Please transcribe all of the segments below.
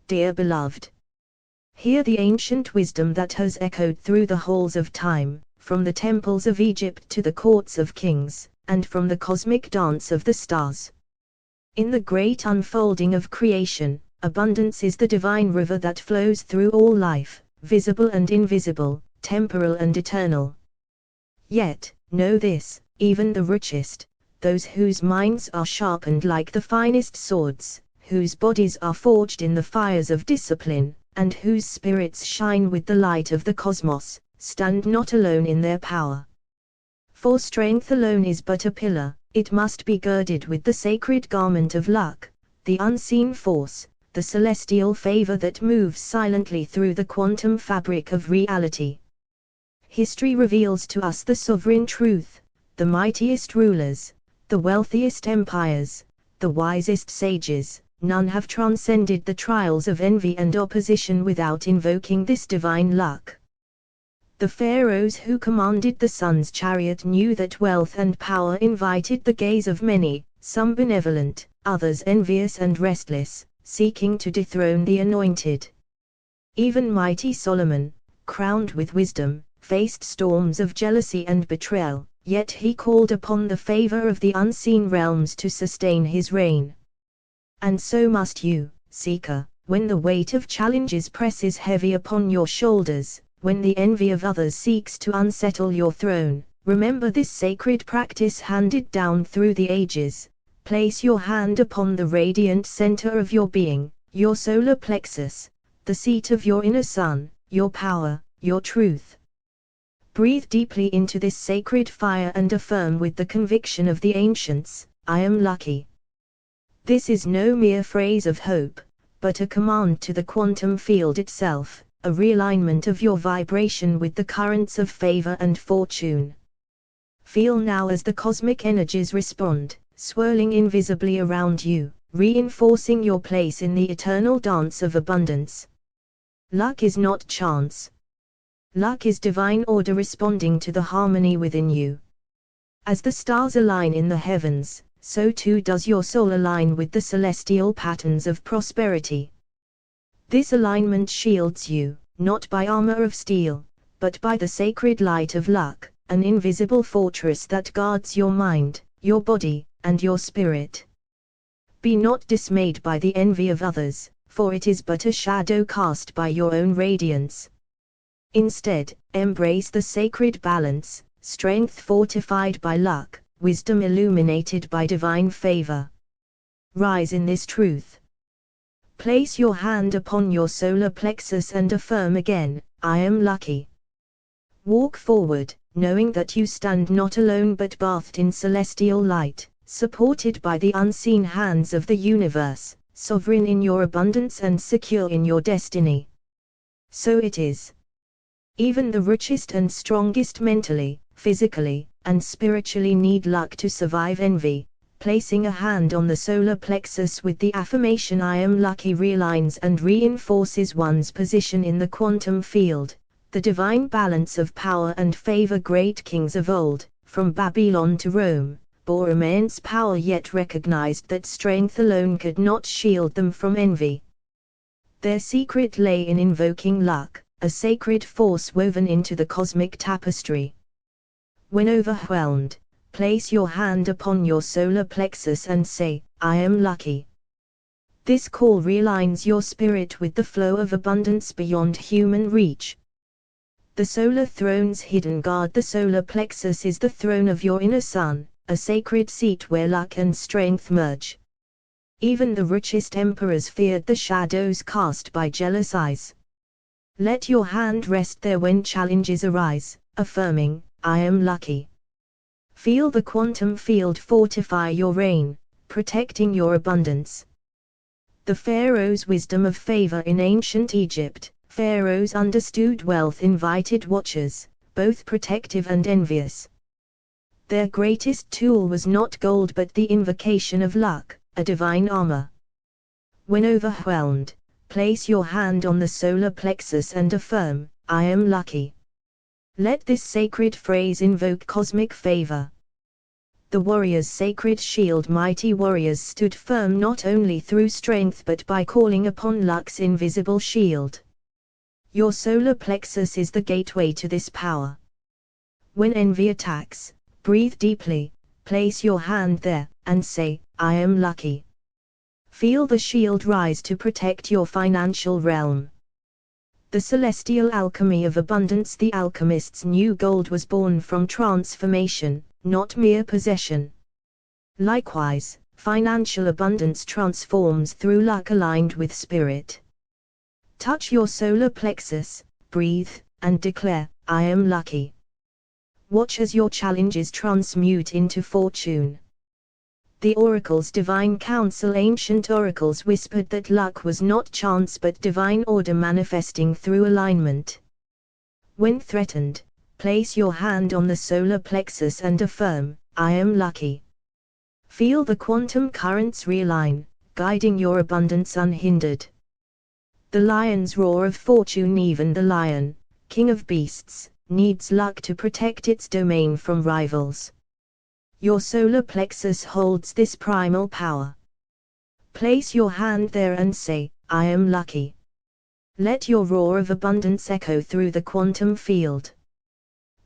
dear beloved. Hear the ancient wisdom that has echoed through the halls of time, from the temples of Egypt to the courts of kings, and from the cosmic dance of the stars. In the great unfolding of creation, abundance is the divine river that flows through all life, visible and invisible, temporal and eternal. Yet, know this, even the richest, those whose minds are sharpened like the finest swords, whose bodies are forged in the fires of discipline, and whose spirits shine with the light of the cosmos, stand not alone in their power. For strength alone is but a pillar, it must be girded with the sacred garment of luck, the unseen force, the celestial favor that moves silently through the quantum fabric of reality. History reveals to us the sovereign truth: the mightiest rulers, the wealthiest empires, the wisest sages, none have transcended the trials of envy and opposition without invoking this divine luck. The pharaohs who commanded the sun's chariot knew that wealth and power invited the gaze of many, some benevolent, others envious and restless, seeking to dethrone the anointed. Even mighty Solomon, crowned with wisdom, faced storms of jealousy and betrayal, yet he called upon the favor of the unseen realms to sustain his reign. And so must you, seeker, when the weight of challenges presses heavy upon your shoulders, when the envy of others seeks to unsettle your throne. Remember this sacred practice handed down through the ages. Place your hand upon the radiant center of your being, your solar plexus, the seat of your inner sun, your power, your truth. Breathe deeply into this sacred fire and affirm with the conviction of the ancients, I am lucky. This is no mere phrase of hope, but a command to the quantum field itself, a realignment of your vibration with the currents of favor and fortune. Feel now as the cosmic energies respond, swirling invisibly around you, reinforcing your place in the eternal dance of abundance. Luck is not chance. Luck is divine order responding to the harmony within you. As the stars align in the heavens, so too does your soul align with the celestial patterns of prosperity. This alignment shields you, not by armor of steel, but by the sacred light of luck, an invisible fortress that guards your mind, your body, and your spirit. Be not dismayed by the envy of others, for it is but a shadow cast by your own radiance. Instead, embrace the sacred balance, strength fortified by luck, wisdom illuminated by divine favor. Rise in this truth. Place your hand upon your solar plexus and affirm again, I am lucky. Walk forward, knowing that you stand not alone but bathed in celestial light, supported by the unseen hands of the universe, sovereign in your abundance and secure in your destiny. So it is. Even the richest and strongest mentally, physically, and spiritually need luck to survive envy. Placing a hand on the solar plexus with the affirmation I am lucky realigns and reinforces one's position in the quantum field, the divine balance of power and favor. Great kings of old, from Babylon to Rome, bore immense power yet recognized that strength alone could not shield them from envy. Their secret lay in invoking luck, a sacred force woven into the cosmic tapestry. When overwhelmed, place your hand upon your solar plexus and say, I am lucky. This call realigns your spirit with the flow of abundance beyond human reach. The solar throne's hidden guard. The solar plexus is the throne of your inner sun, a sacred seat where luck and strength merge. Even the richest emperors feared the shadows cast by jealous eyes. Let your hand rest there when challenges arise, affirming, I am lucky. Feel the quantum field fortify your reign, protecting your abundance. The pharaoh's wisdom of favor. In ancient Egypt, pharaohs understood wealth invited watchers, both protective and envious. Their greatest tool was not gold but the invocation of luck, a divine armor. When overwhelmed, place your hand on the solar plexus and affirm, I am lucky. Let this sacred phrase invoke cosmic favor. The warrior's sacred shield. Mighty warriors stood firm not only through strength but by calling upon luck's invisible shield. Your solar plexus is the gateway to this power. When envy attacks, breathe deeply, place your hand there, and say, I am lucky. Feel the shield rise to protect your financial realm. The celestial alchemy of abundance. The alchemist's new gold was born from transformation, not mere possession. Likewise, financial abundance transforms through luck aligned with spirit. Touch your solar plexus, breathe, and declare, I am lucky. Watch as your challenges transmute into fortune. The oracles. Divine counsel. Ancient oracles whispered that luck was not chance but divine order manifesting through alignment. When threatened, place your hand on the solar plexus and affirm, I am lucky. Feel the quantum currents realign, guiding your abundance unhindered. The lion's roar of fortune. Even the lion, king of beasts, needs luck to protect its domain from rivals. Your solar plexus holds this primal power. Place your hand there and say, I am lucky. Let your roar of abundance echo through the quantum field.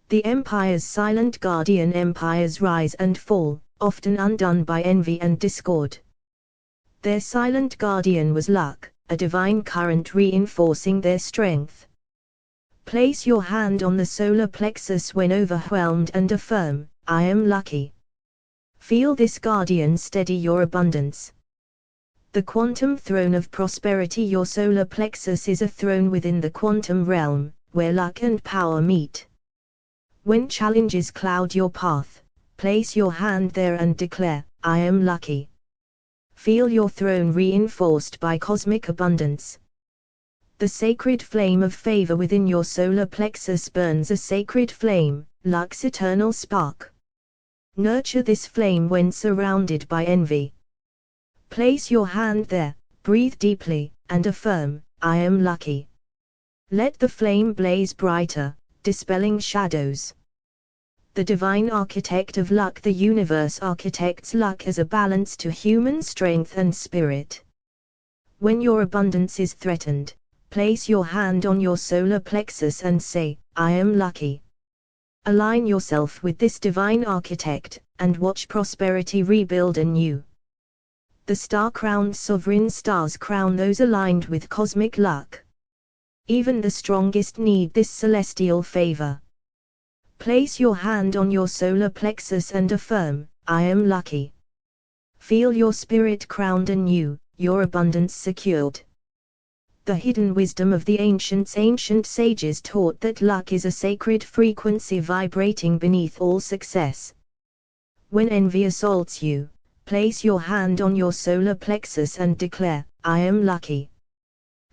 The empire's silent guardian. Empires rise and fall, often undone by envy and discord. Their silent guardian was luck, a divine current reinforcing their strength. Place your hand on the solar plexus when overwhelmed and affirm, I am lucky. Feel this guardian steady your abundance. The quantum throne of prosperity. Your solar plexus is a throne within the quantum realm, where luck and power meet. When challenges cloud your path, place your hand there and declare, I am lucky. Feel your throne reinforced by cosmic abundance. The sacred flame of favor within your solar plexus burns a sacred flame, luck's eternal spark. Nurture this flame when surrounded by envy. Place your hand there, breathe deeply, and affirm, I am lucky. Let the flame blaze brighter, dispelling shadows. The divine architect of luck. The universe architects luck as a balance to human strength and spirit. When your abundance is threatened, place your hand on your solar plexus and say, I am lucky. Align yourself with this divine architect, and watch prosperity rebuild anew. The star-crowned sovereign stars crown those aligned with cosmic luck. Even the strongest need this celestial favor. Place your hand on your solar plexus and affirm, I am lucky. Feel your spirit crowned anew, your abundance secured. The hidden wisdom of the ancients. Ancient sages taught that luck is a sacred frequency vibrating beneath all success. When envy assaults you, place your hand on your solar plexus and declare, I am lucky.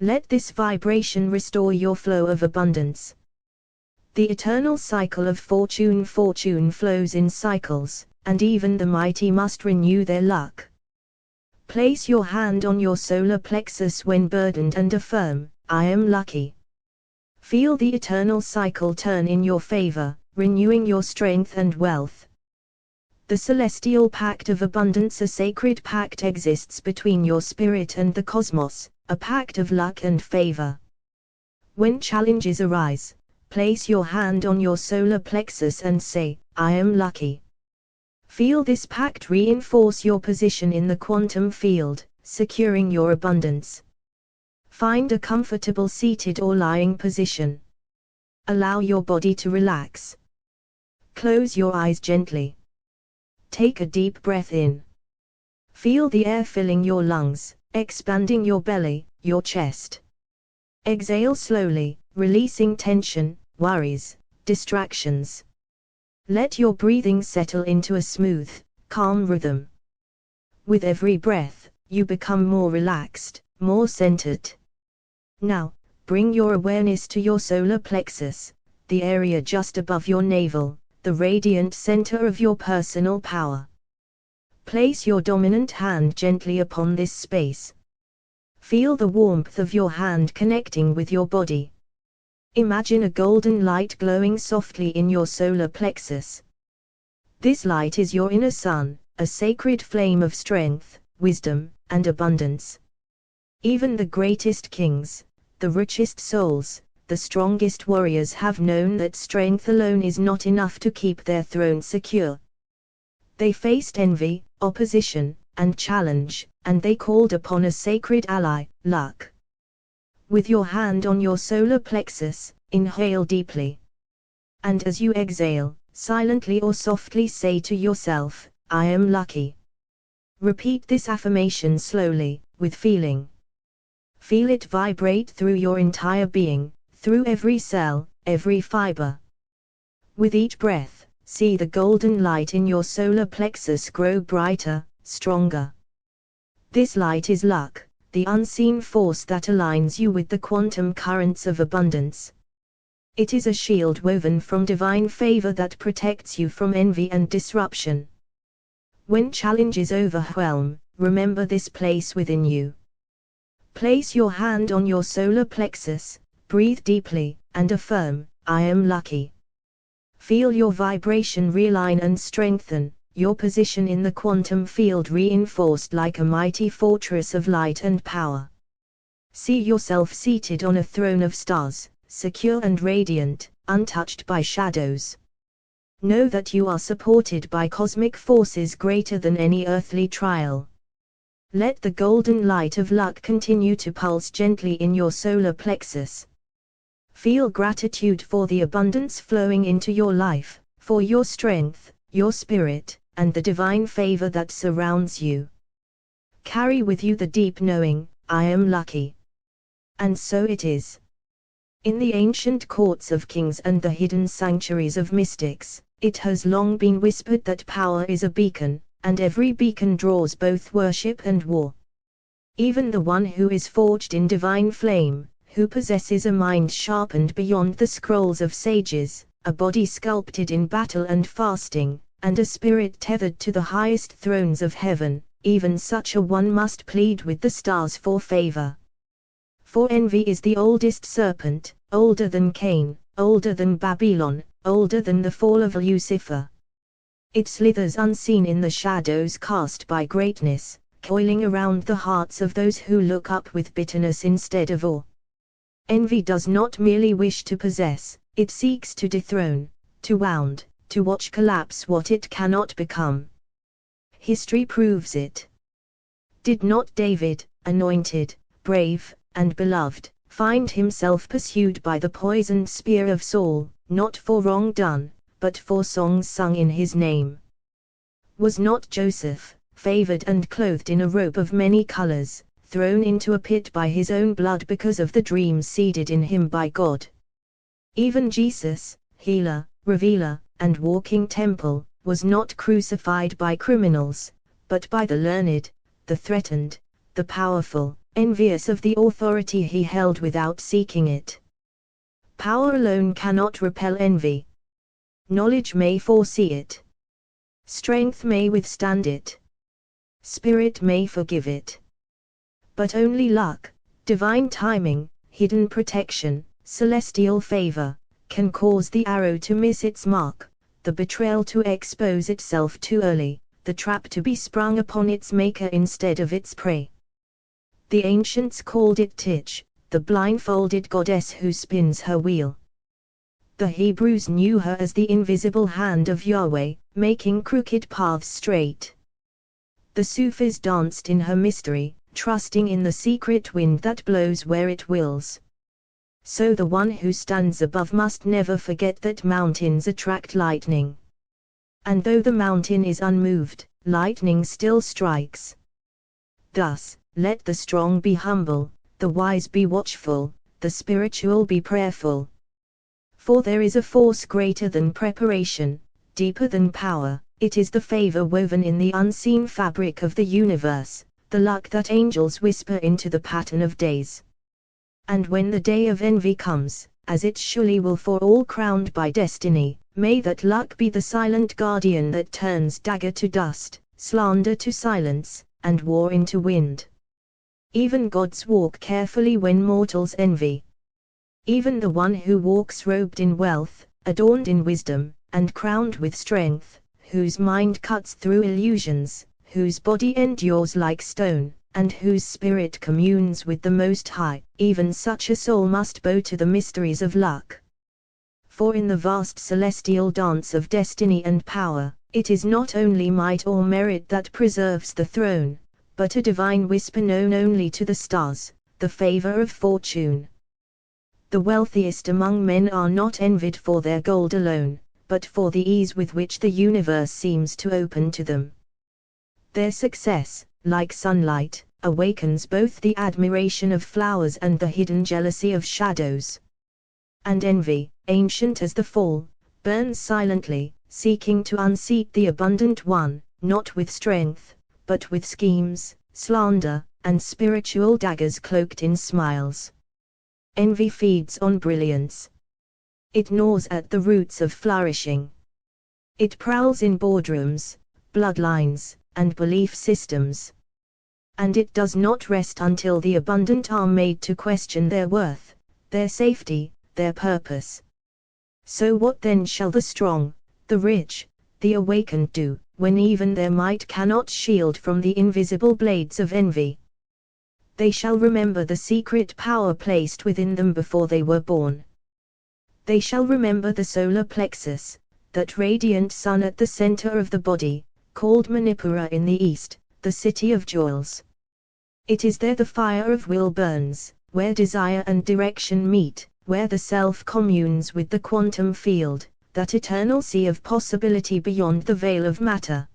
Let this vibration restore your flow of abundance. The eternal cycle of fortune. Fortune flows in cycles, and even the mighty must renew their luck. Place your hand on your solar plexus when burdened and affirm, I am lucky. Feel the eternal cycle turn in your favor, renewing your strength and wealth. The celestial pact of abundance. A sacred pact exists between your spirit and the cosmos, a pact of luck and favor. When challenges arise, place your hand on your solar plexus and say, I am lucky. Feel this pact reinforce your position in the quantum field, securing your abundance. Find a comfortable seated or lying position. Allow your body to relax. Close your eyes gently. Take a deep breath in. Feel the air filling your lungs, expanding your belly, your chest. Exhale slowly, releasing tension, worries, distractions. Let your breathing settle into a smooth, calm rhythm. With every breath, you become more relaxed, more centered. Now, bring your awareness to your solar plexus, the area just above your navel, the radiant center of your personal power. Place your dominant hand gently upon this space. Feel the warmth of your hand connecting with your body. Imagine a golden light glowing softly in your solar plexus. This light is your inner sun, a sacred flame of strength, wisdom, and abundance. Even the greatest kings, the richest souls, the strongest warriors have known that strength alone is not enough to keep their throne secure. They faced envy, opposition, and challenge, and they called upon a sacred ally, luck. With your hand on your solar plexus, inhale deeply. And as you exhale, silently or softly say to yourself, I am lucky. Repeat this affirmation slowly, with feeling. Feel it vibrate through your entire being, through every cell, every fiber. With each breath, see the golden light in your solar plexus grow brighter, stronger. This light is luck, the unseen force that aligns you with the quantum currents of abundance. It is a shield woven from divine favor that protects you from envy and disruption. When challenges overwhelm, remember this place within you. Place your hand on your solar plexus, breathe deeply, and affirm, I am lucky. Feel your vibration realign and strengthen, your position in the quantum field reinforced like a mighty fortress of light and power. See yourself seated on a throne of stars, secure and radiant, untouched by shadows. Know that you are supported by cosmic forces greater than any earthly trial. Let the golden light of luck continue to pulse gently in your solar plexus. Feel gratitude for the abundance flowing into your life, for your strength, your spirit, and the divine favor that surrounds you. Carry with you the deep knowing, I am lucky. And so it is. In the ancient courts of kings and the hidden sanctuaries of mystics, it has long been whispered that power is a beacon, and every beacon draws both worship and war. Even the one who is forged in divine flame, who possesses a mind sharpened beyond the scrolls of sages, a body sculpted in battle and fasting, and a spirit tethered to the highest thrones of heaven, even such a one must plead with the stars for favor. For envy is the oldest serpent, older than Cain, older than Babylon, older than the fall of Lucifer. It slithers unseen in the shadows cast by greatness, coiling around the hearts of those who look up with bitterness instead of awe. Envy does not merely wish to possess, it seeks to dethrone, to wound, to watch collapse what it cannot become. History proves it. Did not David, anointed, brave, and beloved, find himself pursued by the poisoned spear of Saul, not for wrong done, but for songs sung in his name? Was not Joseph, favored and clothed in a robe of many colors, thrown into a pit by his own blood because of the dreams seeded in him by God? Even Jesus, healer, revealer, and walking temple, was not crucified by criminals, but by the learned, the threatened, the powerful, envious of the authority he held without seeking it. Power alone cannot repel envy. Knowledge may foresee it. Strength may withstand it. Spirit may forgive it. But only luck, divine timing, hidden protection, celestial favor, can cause the arrow to miss its mark, the betrayal to expose itself too early, the trap to be sprung upon its maker instead of its prey. The ancients called it Tich, the blindfolded goddess who spins her wheel. The Hebrews knew her as the invisible hand of Yahweh, making crooked paths straight. The Sufis danced in her mystery, trusting in the secret wind that blows where it wills. So the one who stands above must never forget that mountains attract lightning. And though the mountain is unmoved, lightning still strikes. Thus, let the strong be humble, the wise be watchful, the spiritual be prayerful. For there is a force greater than preparation, deeper than power, it is the favor woven in the unseen fabric of the universe, the luck that angels whisper into the pattern of days. And when the day of envy comes, as it surely will for all crowned by destiny, may that luck be the silent guardian that turns dagger to dust, slander to silence, and war into wind. Even gods walk carefully when mortals envy. Even the one who walks robed in wealth, adorned in wisdom, and crowned with strength, whose mind cuts through illusions, whose body endures like stone, and whose spirit communes with the Most High, even such a soul must bow to the mysteries of luck. For in the vast celestial dance of destiny and power, it is not only might or merit that preserves the throne, but a divine whisper known only to the stars, the favor of fortune. The wealthiest among men are not envied for their gold alone, but for the ease with which the universe seems to open to them. Their success, like sunlight, awakens both the admiration of flowers and the hidden jealousy of shadows. And envy, ancient as the fall, burns silently, seeking to unseat the abundant one, not with strength, but with schemes, slander, and spiritual daggers cloaked in smiles. Envy feeds on brilliance. It gnaws at the roots of flourishing. It prowls in boardrooms, bloodlines, and belief systems. And it does not rest until the abundant are made to question their worth, their safety, their purpose. So what then shall the strong, the rich, the awakened do, when even their might cannot shield from the invisible blades of envy? They shall remember the secret power placed within them before they were born. They shall remember the solar plexus, that radiant sun at the center of the body, called Manipura in the east, the city of jewels. It is there the fire of will burns, where desire and direction meet, where the self communes with the quantum field, that eternal sea of possibility beyond the veil of matter.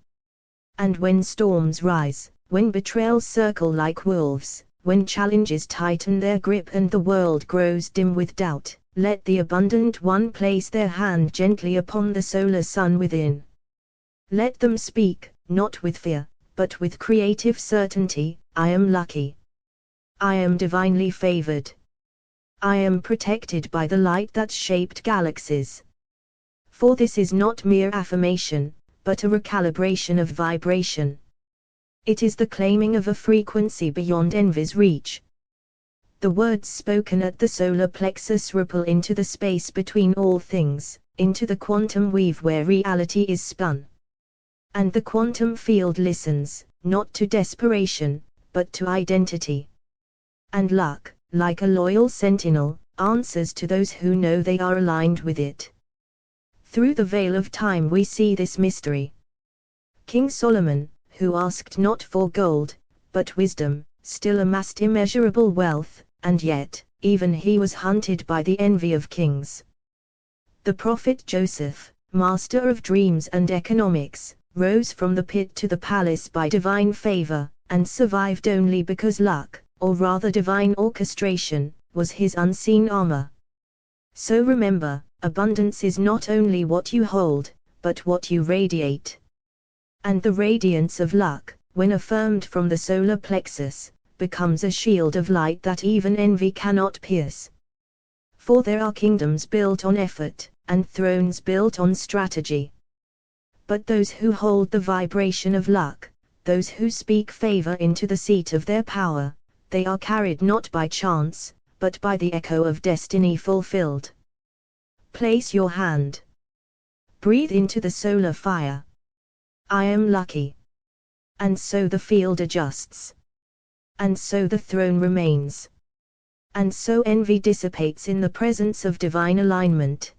And when storms rise, when betrayals circle like wolves, when challenges tighten their grip and the world grows dim with doubt, let the abundant one place their hand gently upon the solar sun within. Let them speak, not with fear, but with creative certainty, I am lucky. I am divinely favored. I am protected by the light that shaped galaxies. For this is not mere affirmation, but a recalibration of vibration. It is the claiming of a frequency beyond envy's reach. The words spoken at the solar plexus ripple into the space between all things, into the quantum weave where reality is spun. And the quantum field listens, not to desperation, but to identity. And luck, like a loyal sentinel, answers to those who know they are aligned with it. Through the veil of time we see this mystery. King Solomon, who asked not for gold, but wisdom, still amassed immeasurable wealth, and yet, even he was hunted by the envy of kings. The prophet Joseph, master of dreams and economics, rose from the pit to the palace by divine favor, and survived only because luck, or rather divine orchestration, was his unseen armor. So remember, abundance is not only what you hold, but what you radiate. And the radiance of luck, when affirmed from the solar plexus, becomes a shield of light that even envy cannot pierce. For there are kingdoms built on effort, and thrones built on strategy. But those who hold the vibration of luck, those who speak favor into the seat of their power, they are carried not by chance, but by the echo of destiny fulfilled. Place your hand. Breathe into the solar fire. I am lucky. And so the field adjusts. And so the throne remains. And so envy dissipates in the presence of divine alignment.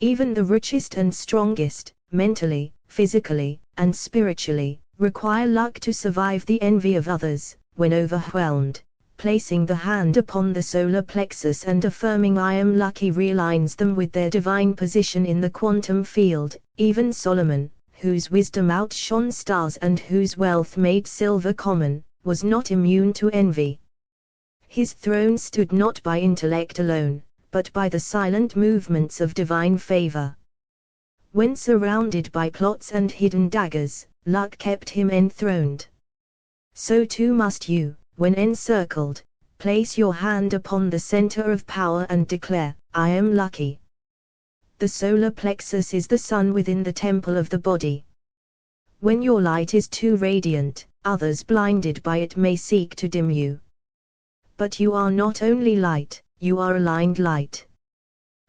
Even the richest and strongest, mentally, physically, and spiritually, require luck to survive the envy of others. When overwhelmed, placing the hand upon the solar plexus and affirming I am lucky realigns them with their divine position in the quantum field. Even Solomon, whose wisdom outshone stars and whose wealth made silver common, was not immune to envy. His throne stood not by intellect alone, but by the silent movements of divine favor. When surrounded by plots and hidden daggers, luck kept him enthroned. So too must you, when encircled, place your hand upon the center of power and declare, I am lucky. The solar plexus is the sun within the temple of the body. When your light is too radiant, others blinded by it may seek to dim you. But you are not only light, you are aligned light.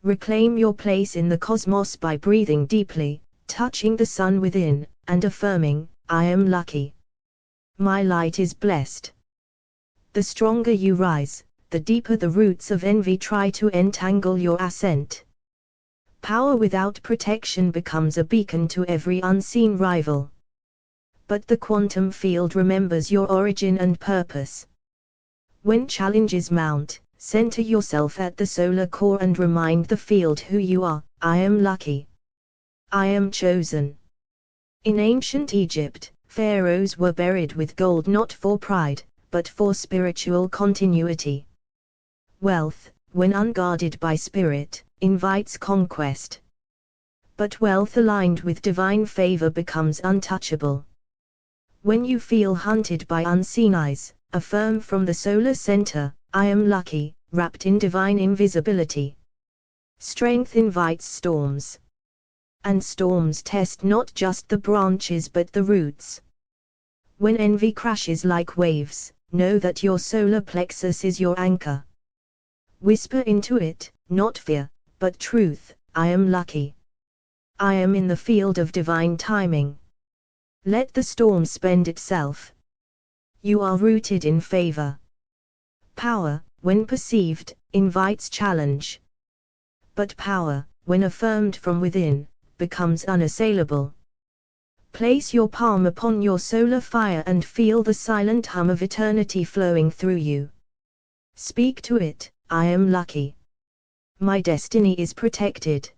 Reclaim your place in the cosmos by breathing deeply, touching the sun within, and affirming, I am lucky. My light is blessed. The stronger you rise, the deeper the roots of envy try to entangle your ascent. Power without protection becomes a beacon to every unseen rival. But the quantum field remembers your origin and purpose. When challenges mount, center yourself at the solar core and remind the field who you are. I am lucky. I am chosen. In ancient Egypt, pharaohs were buried with gold not for pride, but for spiritual continuity. Wealth, when unguarded by spirit, invites conquest. But wealth aligned with divine favor becomes untouchable. When you feel hunted by unseen eyes, affirm from the solar center, I am lucky, wrapped in divine invisibility. Strength invites storms. And storms test not just the branches but the roots. When envy crashes like waves, know that your solar plexus is your anchor. Whisper into it, not fear, but truth, I am lucky. I am in the field of divine timing. Let the storm spend itself. You are rooted in favor. Power, when perceived, invites challenge. But power, when affirmed from within, becomes unassailable. Place your palm upon your solar fire and feel the silent hum of eternity flowing through you. Speak to it, I am lucky. My destiny is protected.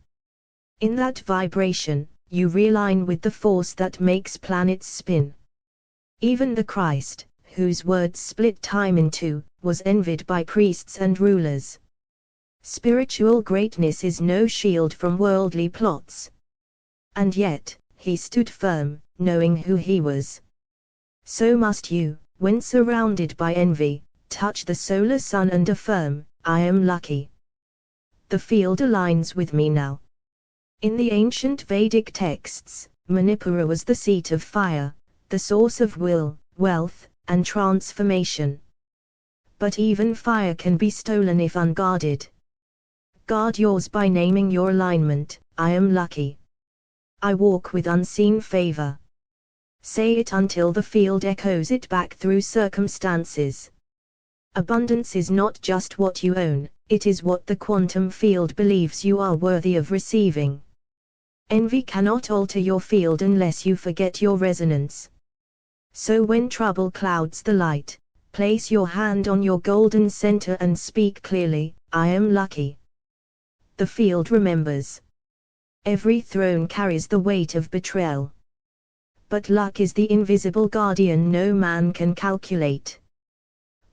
In that vibration, you realign with the force that makes planets spin. Even the Christ, whose words split time in two, was envied by priests and rulers. Spiritual greatness is no shield from worldly plots. And yet, he stood firm, knowing who he was. So must you, when surrounded by envy, touch the solar sun and affirm, I am lucky. The field aligns with me now. In the ancient Vedic texts, Manipura was the seat of fire, the source of will, wealth, and transformation. But even fire can be stolen if unguarded. Guard yours by naming your alignment, I am lucky. I walk with unseen favor. Say it until the field echoes it back through circumstances. Abundance is not just what you own, it is what the quantum field believes you are worthy of receiving. Envy cannot alter your field unless you forget your resonance. So when trouble clouds the light, place your hand on your golden center and speak clearly, I am lucky. The field remembers. Every throne carries the weight of betrayal. But luck is the invisible guardian no man can calculate.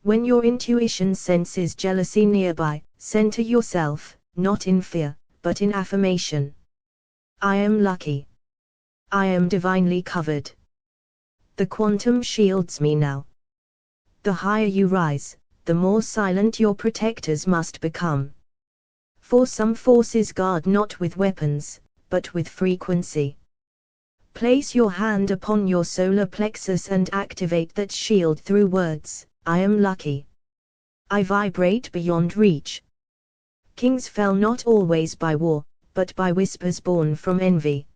When your intuition senses jealousy nearby, center yourself, not in fear, but in affirmation. I am lucky. I am divinely covered. The quantum shields me now. The higher you rise, the more silent your protectors must become. For some forces guard not with weapons, but with frequency. Place your hand upon your solar plexus and activate that shield through words, I am lucky. I vibrate beyond reach. Kings fell not always by war, but by whispers born from envy.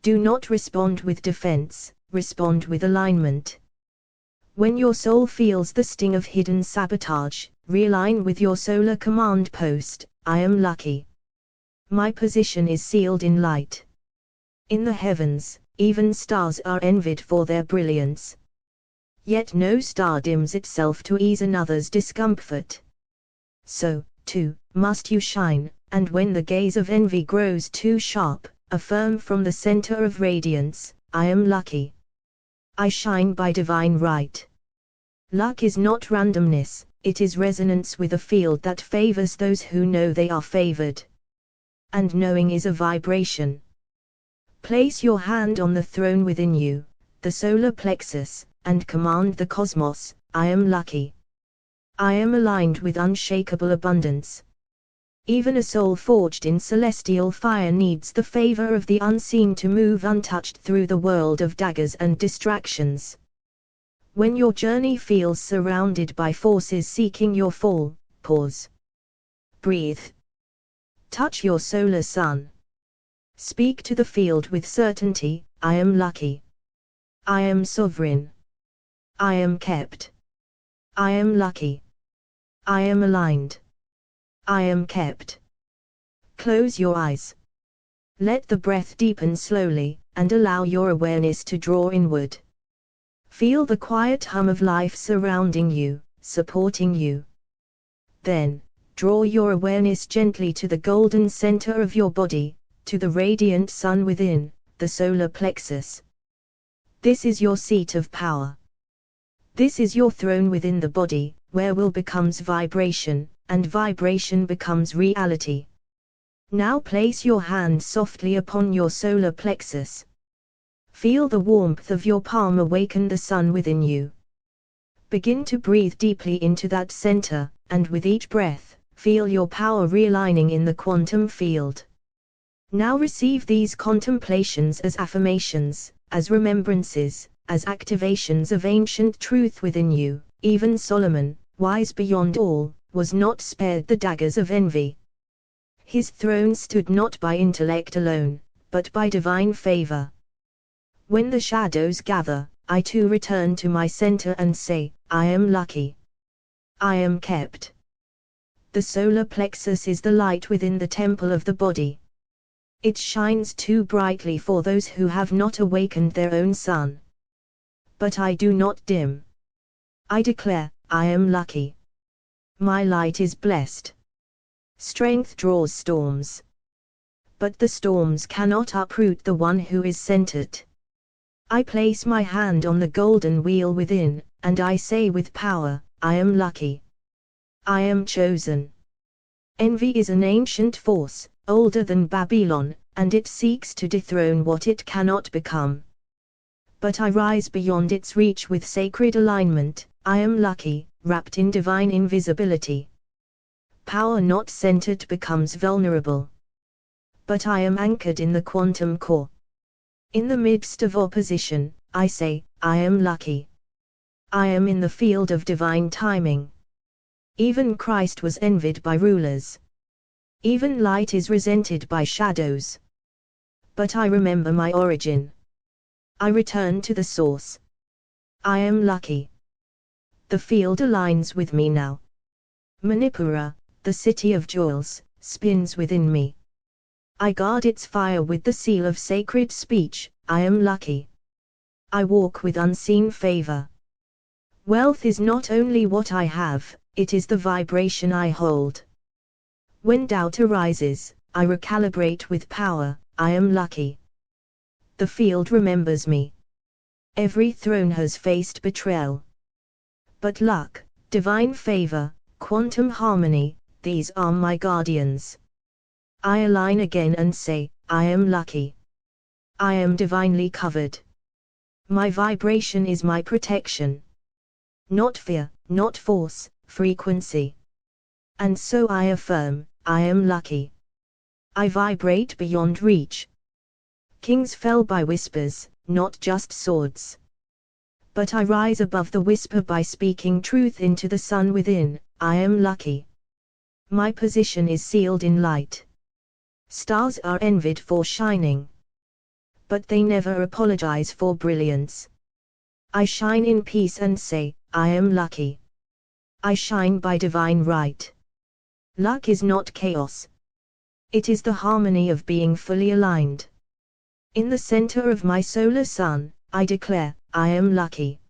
Do not respond with defense, respond with alignment. When your soul feels the sting of hidden sabotage, realign with your solar command post, I am lucky. My position is sealed in light. In the heavens, even stars are envied for their brilliance. Yet no star dims itself to ease another's discomfort. So, too, must you shine, and when the gaze of envy grows too sharp, affirm from the center of radiance, I am lucky. I shine by divine right. Luck is not randomness, it is resonance with a field that favors those who know they are favored. And knowing is a vibration. Place your hand on the throne within you, the solar plexus, and command the cosmos, I am lucky. I am aligned with unshakable abundance. Even a soul forged in celestial fire needs the favor of the unseen to move untouched through the world of daggers and distractions. When your journey feels surrounded by forces seeking your fall, pause. Breathe. Touch your solar sun. Speak to the field with certainty, I am lucky. I am sovereign. I am kept. I am lucky. I am aligned. I am kept. Close your eyes. Let the breath deepen slowly, and allow your awareness to draw inward. Feel the quiet hum of life surrounding you, supporting you. Then, draw your awareness gently to the golden center of your body, to the radiant sun within, the solar plexus. This is your seat of power. This is your throne within the body, where will becomes vibration, and vibration becomes reality. Now place your hand softly upon your solar plexus. Feel the warmth of your palm awaken the sun within you. Begin to breathe deeply into that center, and with each breath, feel your power realigning in the quantum field. Now receive these contemplations as affirmations, as remembrances, as activations of ancient truth within you. Even Solomon, wise beyond all, was not spared the daggers of envy. His throne stood not by intellect alone, but by divine favor. When the shadows gather, I too return to my center and say, I am lucky. I am kept. The solar plexus is the light within the temple of the body. It shines too brightly for those who have not awakened their own sun. But I do not dim. I declare, I am lucky. My light is blessed. Strength draws storms. But the storms cannot uproot the one who is centered. I place my hand on the golden wheel within, and I say with power, I am lucky. I am chosen. Envy is an ancient force, older than Babylon, and it seeks to dethrone what it cannot become. But I rise beyond its reach with sacred alignment. I am lucky, wrapped in divine invisibility. Power not centered becomes vulnerable. But I am anchored in the quantum core. In the midst of opposition, I say, I am lucky. I am in the field of divine timing. Even Christ was envied by rulers. Even light is resented by shadows. But I remember my origin. I return to the source. I am lucky. The field aligns with me now. Manipura, the city of jewels, spins within me. I guard its fire with the seal of sacred speech. I am lucky. I walk with unseen favor. Wealth is not only what I have, it is the vibration I hold. When doubt arises, I recalibrate with power. I am lucky. The field remembers me. Every throne has faced betrayal. But luck, divine favor, quantum harmony, these are my guardians. I align again and say, I am lucky. I am divinely covered. My vibration is my protection. Not fear, not force, frequency. And so I affirm, I am lucky. I vibrate beyond reach. Kings fell by whispers, not just swords. But I rise above the whisper by speaking truth into the sun within. I am lucky. My position is sealed in light. Stars are envied for shining. But they never apologize for brilliance. I shine in peace and say, I am lucky. I shine by divine right. Luck is not chaos. It is the harmony of being fully aligned. In the center of my solar sun, I declare, I am lucky.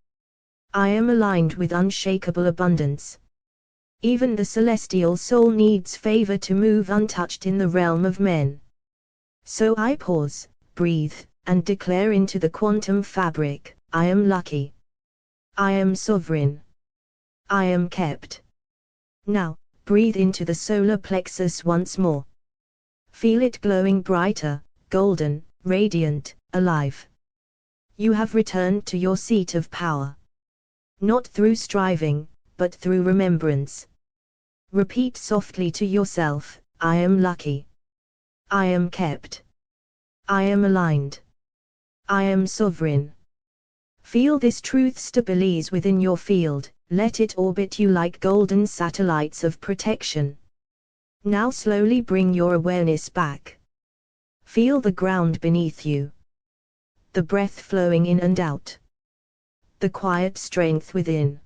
I am aligned with unshakable abundance. Even the celestial soul needs favor to move untouched in the realm of men. So I pause, breathe, and declare into the quantum fabric, I am lucky. I am sovereign. I am kept. Now, breathe into the solar plexus once more. Feel it glowing brighter, golden, radiant, alive. You have returned to your seat of power. Not through striving, but through remembrance. Repeat softly to yourself, I am lucky. I am kept. I am aligned. I am sovereign. Feel this truth stabilize within your field, let it orbit you like golden satellites of protection. Now slowly bring your awareness back. Feel the ground beneath you. The breath flowing in and out. The quiet strength within.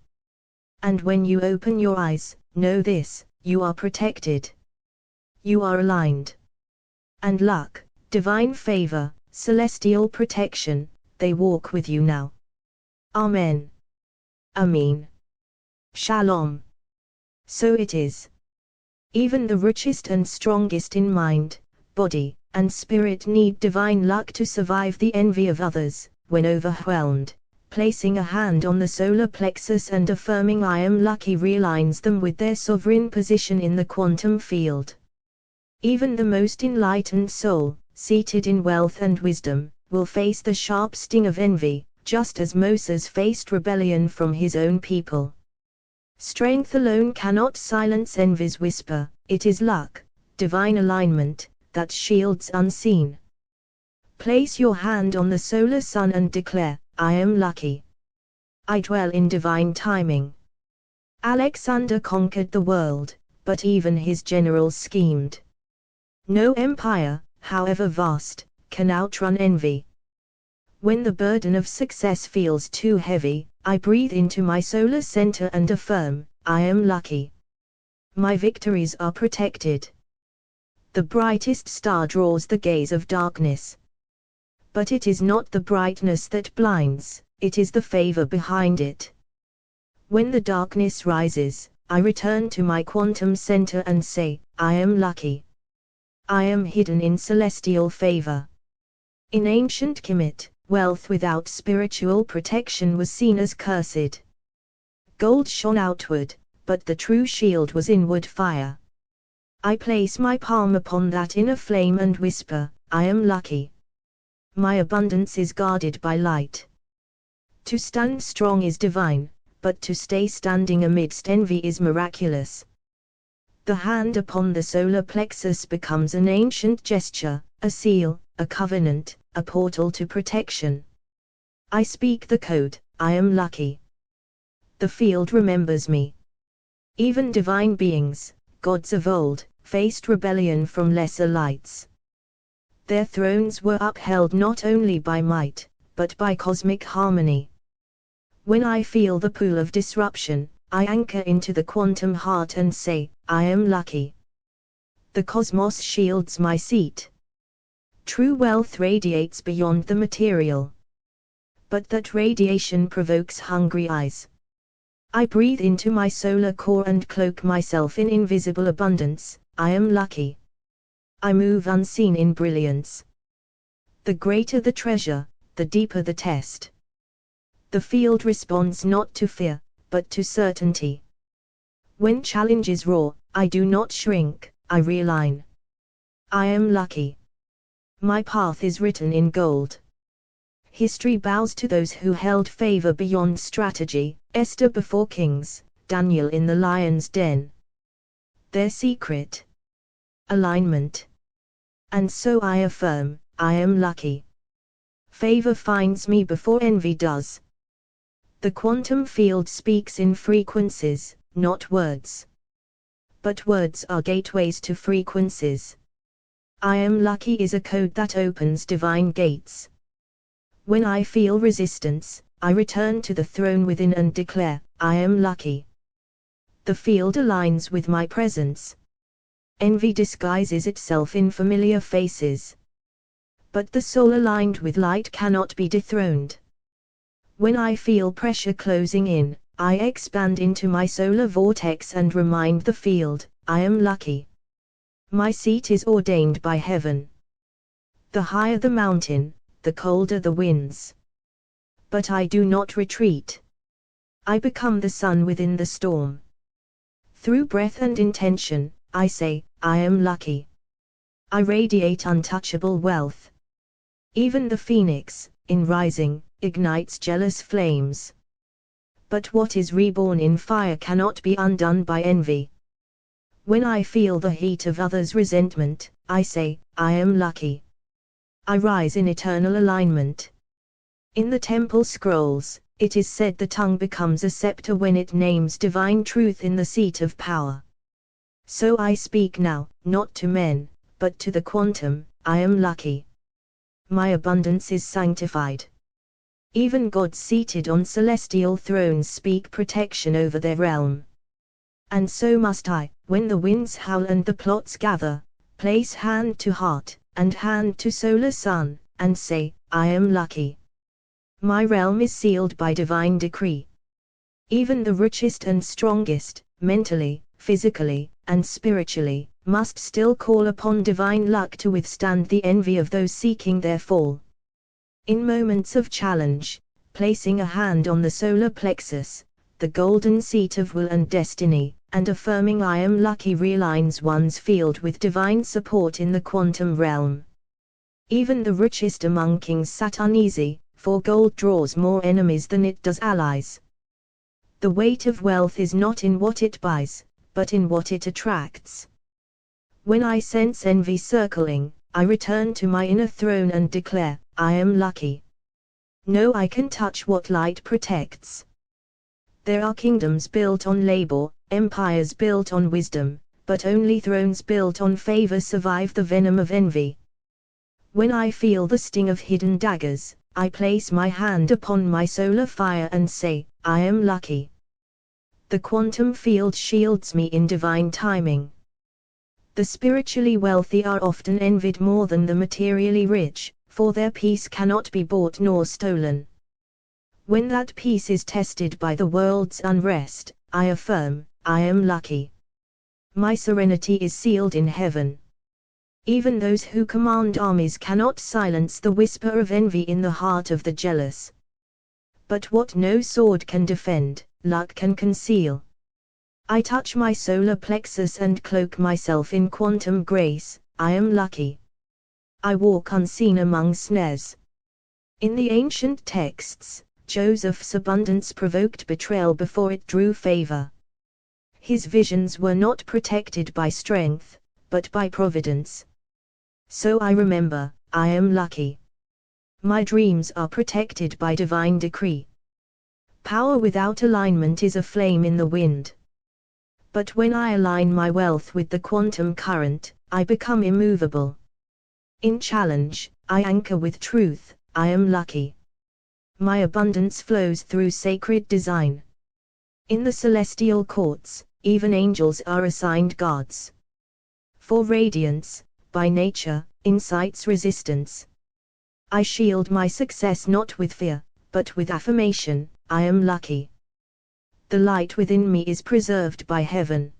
And when you open your eyes, know this: you are protected. You are aligned. And luck, divine favor, celestial protection, they walk with you now. Amen. Amen. Shalom. So it is. Even the richest and strongest in mind, body, and spirit need divine luck to survive the envy of others. When overwhelmed, placing a hand on the solar plexus and affirming "I am lucky" realigns them with their sovereign position in the quantum field. Even the most enlightened soul, seated in wealth and wisdom, will face the sharp sting of envy, just as Moses faced rebellion from his own people. Strength alone cannot silence envy's whisper. It is luck, divine alignment, that shields unseen. Place your hand on the solar sun and declare, "I am lucky. I dwell in divine timing." Alexander conquered the world, but even his generals schemed. No empire, however vast, can outrun envy. When the burden of success feels too heavy, I breathe into my solar center and affirm, "I am lucky. My victories are protected." The brightest star draws the gaze of darkness. But it is not the brightness that blinds, it is the favor behind it. When the darkness rises, I return to my quantum center and say, "I am lucky. I am hidden in celestial favor." In ancient Kemet, wealth without spiritual protection was seen as cursed. Gold shone outward, but the true shield was inward fire. I place my palm upon that inner flame and whisper, "I am lucky. My abundance is guarded by light." To stand strong is divine, but to stay standing amidst envy is miraculous. The hand upon the solar plexus becomes an ancient gesture, a seal, a covenant, a portal to protection. I speak the code, "I am lucky." The field remembers me. Even divine beings, gods of old, faced rebellion from lesser lights. Their thrones were upheld not only by might, but by cosmic harmony. When I feel the pull of disruption, I anchor into the quantum heart and say, "I am lucky." The cosmos shields my seat. True wealth radiates beyond the material. But that radiation provokes hungry eyes. I breathe into my solar core and cloak myself in invisible abundance. I am lucky. I move unseen in brilliance. The greater the treasure, the deeper the test. The field responds not to fear, but to certainty. When challenges roar, I do not shrink, I realign. I am lucky. My path is written in gold. History bows to those who held favor beyond strategy, Esther before kings, Daniel in the lion's den. Their secret? Alignment. And so I affirm, I am lucky. Favor finds me before envy does. The quantum field speaks in frequencies, not words. But words are gateways to frequencies. I am lucky is a code that opens divine gates. When I feel resistance, I return to the throne within and declare, I am lucky. The field aligns with my presence. Envy disguises itself in familiar faces. But the soul aligned with light cannot be dethroned. When I feel pressure closing in, I expand into my solar vortex and remind the field, I am lucky. My seat is ordained by heaven. The higher the mountain, the colder the winds. But I do not retreat. I become the sun within the storm. Through breath and intention, I say, I am lucky. I radiate untouchable wealth. Even the phoenix, in rising, ignites jealous flames. But what is reborn in fire cannot be undone by envy. When I feel the heat of others' resentment, I say, I am lucky. I rise in eternal alignment. In the temple scrolls, it is said the tongue becomes a scepter when it names divine truth in the seat of power. So I speak now, not to men, but to the quantum, I am lucky. My abundance is sanctified. Even gods seated on celestial thrones speak protection over their realm. And so must I, when the winds howl and the plots gather, place hand to heart, and hand to solar sun, and say, I am lucky. My realm is sealed by divine decree. Even the richest and strongest, mentally, physically, and spiritually, must still call upon divine luck to withstand the envy of those seeking their fall. In moments of challenge, placing a hand on the solar plexus, the golden seat of will and destiny, and affirming I am lucky realigns one's field with divine support in the quantum realm. Even the richest among kings sat uneasy, for gold draws more enemies than it does allies. The weight of wealth is not in what it buys, but in what it attracts. When I sense envy circling, I return to my inner throne and declare, I am lucky. No eye can touch what light protects. There are kingdoms built on labor, empires built on wisdom, but only thrones built on favor survive the venom of envy. When I feel the sting of hidden daggers, I place my hand upon my solar fire and say, I am lucky. The quantum field shields me in divine timing. The spiritually wealthy are often envied more than the materially rich, for their peace cannot be bought nor stolen. When that peace is tested by the world's unrest, I affirm, I am lucky. My serenity is sealed in heaven. Even those who command armies cannot silence the whisper of envy in the heart of the jealous. But what no sword can defend, luck can conceal. I touch my solar plexus and cloak myself in quantum grace, I am lucky. I walk unseen among snares. In the ancient texts, Joseph's abundance provoked betrayal before it drew favor. His visions were not protected by strength, but by providence. So I remember, I am lucky. My dreams are protected by divine decree. Power without alignment is a flame in the wind. But when I align my wealth with the quantum current, I become immovable. In challenge, I anchor with truth, I am lucky. My abundance flows through sacred design. In the celestial courts, even angels are assigned guards. For radiance, by nature, incites resistance. I shield my success not with fear, but with affirmation, I am lucky. The light within me is preserved by heaven.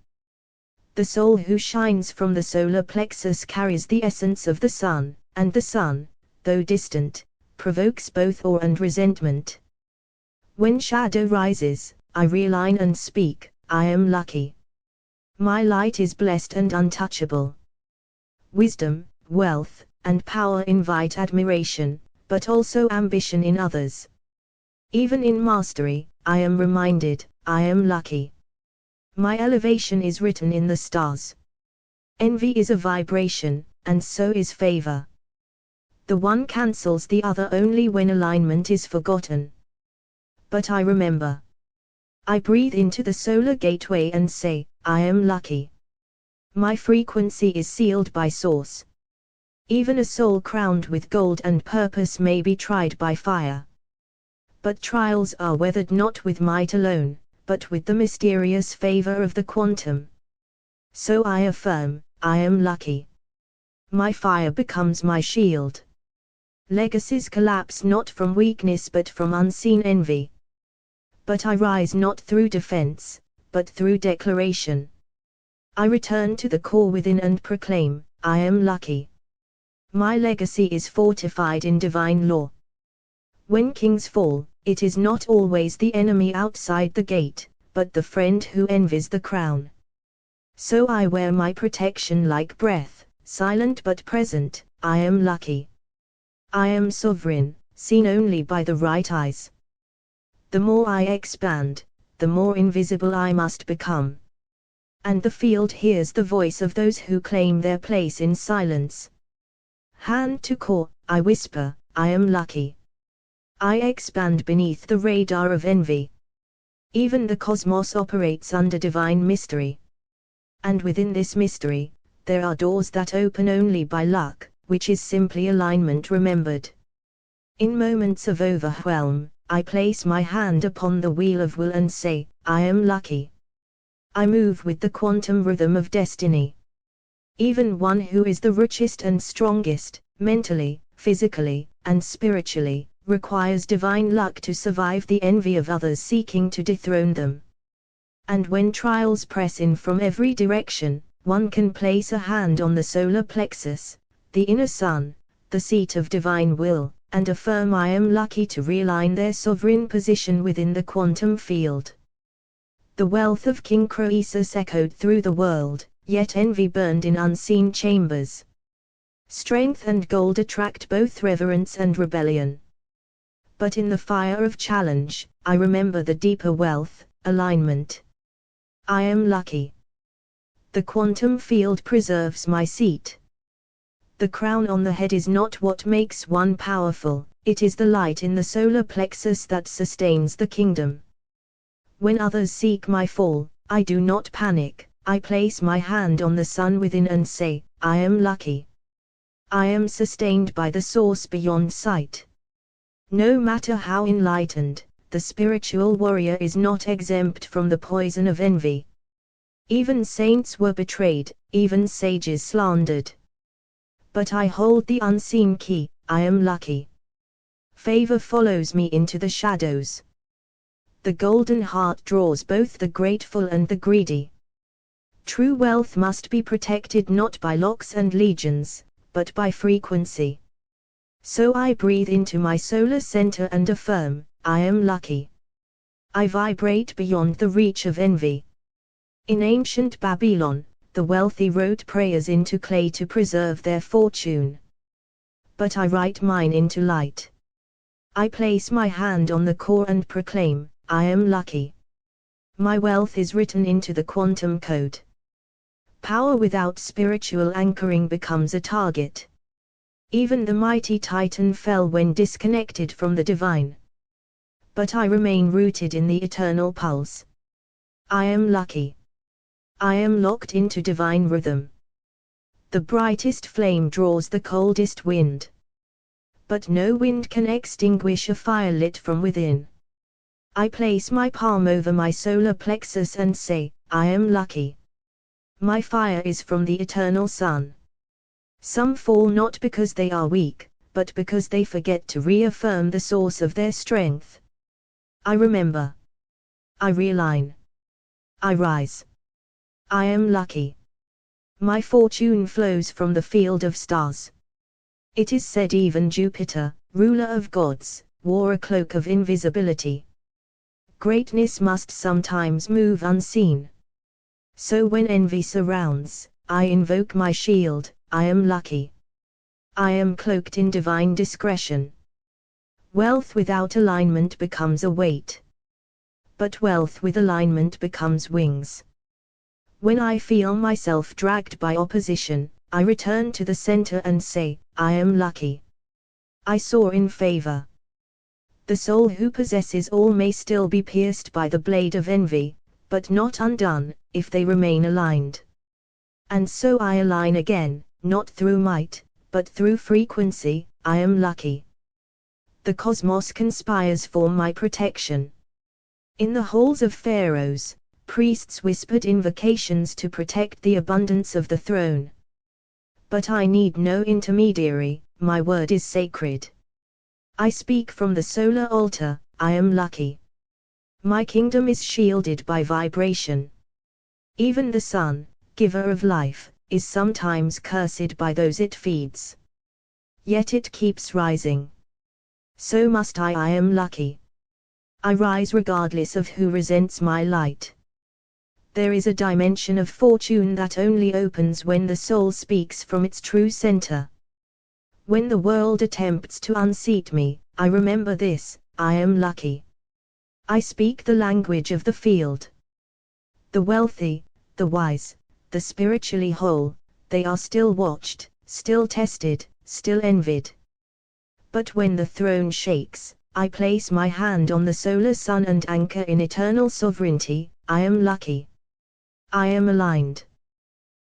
The soul who shines from the solar plexus carries the essence of the sun, and the sun, though distant, provokes both awe and resentment. When shadow rises, I realign and speak, I am lucky. My light is blessed and untouchable. Wisdom, wealth, and power invite admiration, but also ambition in others. Even in mastery, I am reminded, I am lucky. My elevation is written in the stars. Envy is a vibration, and so is favor. The one cancels the other only when alignment is forgotten. But I remember. I breathe into the solar gateway and say, I am lucky. My frequency is sealed by source. Even a soul crowned with gold and purpose may be tried by fire. But trials are weathered not with might alone, but with the mysterious favor of the quantum. So I affirm, I am lucky. My fire becomes my shield. Legacies collapse not from weakness but from unseen envy. But I rise not through defense, but through declaration. I return to the core within and proclaim, I am lucky. My legacy is fortified in divine law. When kings fall, it is not always the enemy outside the gate, but the friend who envies the crown. So I wear my protection like breath, silent but present, I am lucky. I am sovereign, seen only by the right eyes. The more I expand, the more invisible I must become. And the field hears the voice of those who claim their place in silence. Hand to core, I whisper, I am lucky. I expand beneath the radar of envy. Even the cosmos operates under divine mystery. And within this mystery, there are doors that open only by luck, which is simply alignment remembered. In moments of overwhelm, I place my hand upon the wheel of will and say, I am lucky. I move with the quantum rhythm of destiny. Even one who is the richest and strongest, mentally, physically, and spiritually, requires divine luck to survive the envy of others seeking to dethrone them. And when trials press in from every direction, one can place a hand on the solar plexus, the inner sun, the seat of divine will, and affirm I am lucky to realign their sovereign position within the quantum field. The wealth of King Croesus echoed through the world, yet envy burned in unseen chambers. Strength and gold attract both reverence and rebellion. But in the fire of challenge, I remember the deeper wealth, alignment. I am lucky. The quantum field preserves my seat. The crown on the head is not what makes one powerful, it is the light in the solar plexus that sustains the kingdom. When others seek my fall, I do not panic, I place my hand on the sun within and say, I am lucky. I am sustained by the source beyond sight. No matter how enlightened, the spiritual warrior is not exempt from the poison of envy. Even saints were betrayed, even sages slandered. But I hold the unseen key, I am lucky. Favor follows me into the shadows. The golden heart draws both the grateful and the greedy. True wealth must be protected not by locks and legions, but by frequency. So I breathe into my solar center and affirm, I am lucky. I vibrate beyond the reach of envy. In ancient Babylon, the wealthy wrote prayers into clay to preserve their fortune. But I write mine into light. I place my hand on the core and proclaim, I am lucky. My wealth is written into the quantum code. Power without spiritual anchoring becomes a target. Even the mighty Titan fell when disconnected from the divine. But I remain rooted in the eternal pulse. I am lucky. I am locked into divine rhythm. The brightest flame draws the coldest wind. But no wind can extinguish a fire lit from within. I place my palm over my solar plexus and say, I am lucky. My fire is from the eternal sun. Some fall not because they are weak, but because they forget to reaffirm the source of their strength. I remember. I realign. I rise. I am lucky. My fortune flows from the field of stars. It is said even Jupiter, ruler of gods, wore a cloak of invisibility. Greatness must sometimes move unseen. So when envy surrounds, I invoke my shield, I am lucky. I am cloaked in divine discretion. Wealth without alignment becomes a weight. But wealth with alignment becomes wings. When I feel myself dragged by opposition, I return to the center and say, I am lucky. I soar in favor. The soul who possesses all may still be pierced by the blade of envy, but not undone, if they remain aligned. And so I align again, not through might, but through frequency, I am lucky. The cosmos conspires for my protection. In the halls of pharaohs, priests whispered invocations to protect the abundance of the throne. But I need no intermediary, my word is sacred. I speak from the solar altar, I am lucky. My kingdom is shielded by vibration. Even the sun, giver of life, is sometimes cursed by those it feeds. Yet it keeps rising. So must I am lucky. I rise regardless of who resents my light. There is a dimension of fortune that only opens when the soul speaks from its true center. When the world attempts to unseat me, I remember this, I am lucky. I speak the language of the field. The wealthy, the wise, the spiritually whole, they are still watched, still tested, still envied. But when the throne shakes, I place my hand on the solar sun and anchor in eternal sovereignty, I am lucky. I am aligned.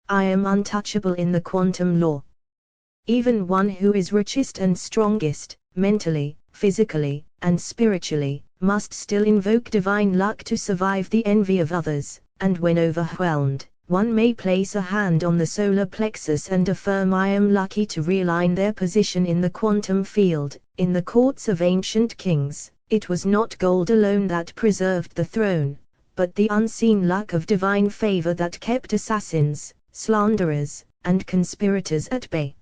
I am untouchable in the quantum law. Even one who is richest and strongest, mentally, physically, and spiritually, must still invoke divine luck to survive the envy of others, and when overwhelmed, one may place a hand on the solar plexus and affirm I am lucky to realign their position in the quantum field. In the courts of ancient kings, it was not gold alone that preserved the throne, but the unseen luck of divine favor that kept assassins, slanderers, and conspirators at bay.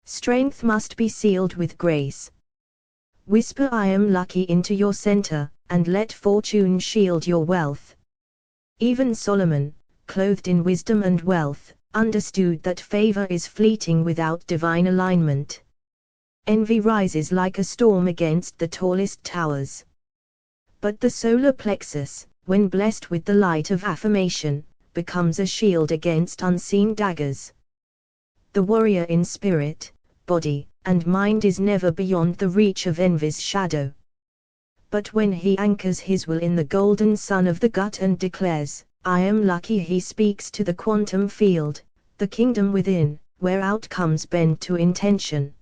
Strength must be sealed with grace. Whisper I am lucky into your center, and let fortune shield your wealth. Even Solomon, clothed in wisdom and wealth, understood that favor is fleeting without divine alignment. Envy rises like a storm against the tallest towers. But the solar plexus, when blessed with the light of affirmation, becomes a shield against unseen daggers. The warrior in spirit, body, and mind is never beyond the reach of envy's shadow. But when he anchors his will in the golden sun of the gut and declares, I am lucky, he speaks to the quantum field, the kingdom within, where outcomes bend to intention.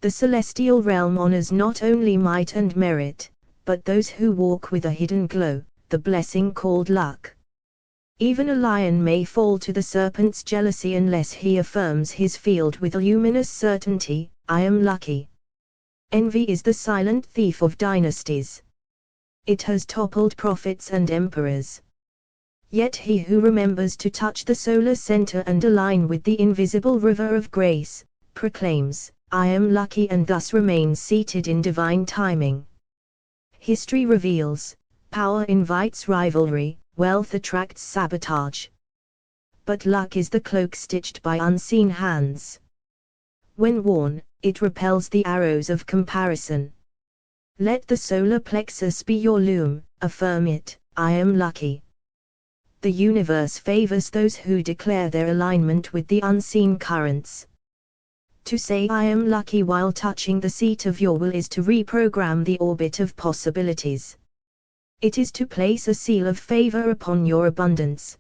The celestial realm honors not only might and merit, but those who walk with a hidden glow, the blessing called luck. Even a lion may fall to the serpent's jealousy unless he affirms his field with luminous certainty, I am lucky. Envy is the silent thief of dynasties. It has toppled prophets and emperors. Yet he who remembers to touch the solar center and align with the invisible river of grace, proclaims, I am lucky, and thus remains seated in divine timing. History reveals, power invites rivalry, wealth attracts sabotage. But luck is the cloak stitched by unseen hands. When worn, it repels the arrows of comparison. Let the solar plexus be your loom, affirm it, I am lucky. The universe favors those who declare their alignment with the unseen currents. To say I am lucky while touching the seat of your will is to reprogram the orbit of possibilities. It is to place a seal of favor upon your abundance.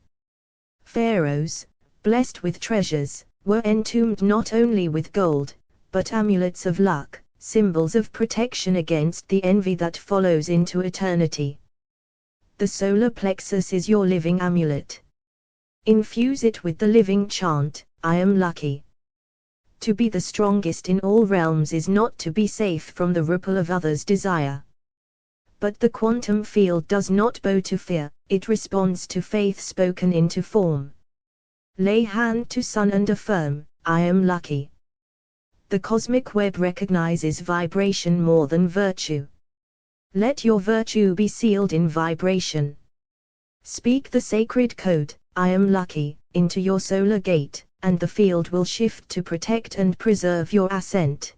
Pharaohs, blessed with treasures, were entombed not only with gold, but amulets of luck, symbols of protection against the envy that follows into eternity. The solar plexus is your living amulet. Infuse it with the living chant, I am lucky. To be the strongest in all realms is not to be safe from the ripple of others' desire. But the quantum field does not bow to fear, it responds to faith spoken into form. Lay hand to sun and affirm, I am lucky. The cosmic web recognizes vibration more than virtue. Let your virtue be sealed in vibration. Speak the sacred code, I am lucky, into your solar gate, and the field will shift to protect and preserve your ascent.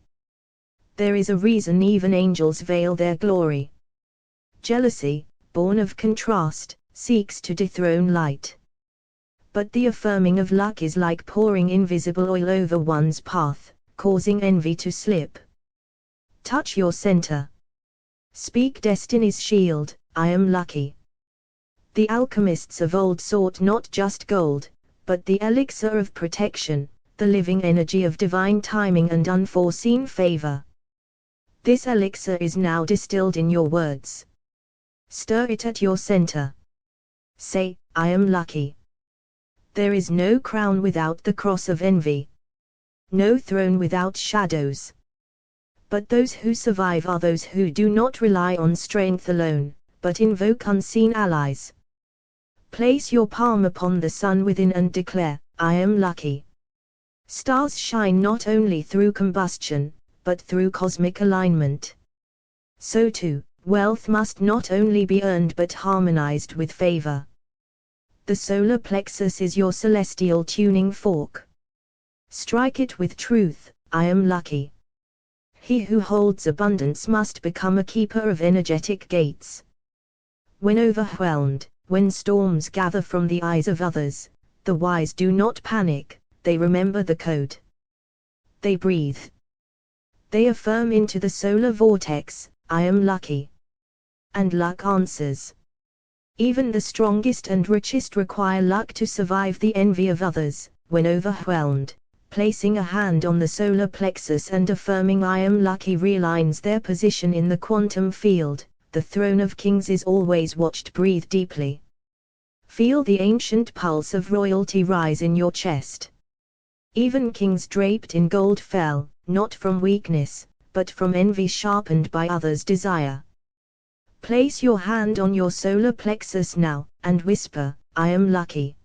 There is a reason even angels veil their glory. Jealousy, born of contrast, seeks to dethrone light. But the affirming of luck is like pouring invisible oil over one's path, causing envy to slip. Touch your center. Speak destiny's shield, I am lucky. The alchemists of old sought not just gold, but the elixir of protection, the living energy of divine timing and unforeseen favor. This elixir is now distilled in your words. Stir it at your center. Say, I am lucky. There is no crown without the cross of envy. No throne without shadows. But those who survive are those who do not rely on strength alone, but invoke unseen allies. Place your palm upon the sun within and declare, I am lucky. Stars shine not only through combustion, but through cosmic alignment. So too, wealth must not only be earned but harmonized with favor. The solar plexus is your celestial tuning fork. Strike it with truth, I am lucky. He who holds abundance must become a keeper of energetic gates. When overwhelmed, when storms gather from the eyes of others, the wise do not panic, they remember the code. They breathe. They affirm into the solar vortex, I am lucky. And luck answers. Even the strongest and richest require luck to survive the envy of others. When overwhelmed, placing a hand on the solar plexus and affirming I am lucky realigns their position in the quantum field. The throne of kings is always watched. Breathe deeply. Feel the ancient pulse of royalty rise in your chest. Even kings draped in gold fell, not from weakness, but from envy sharpened by others' desire. Place your hand on your solar plexus now, and whisper, I am lucky.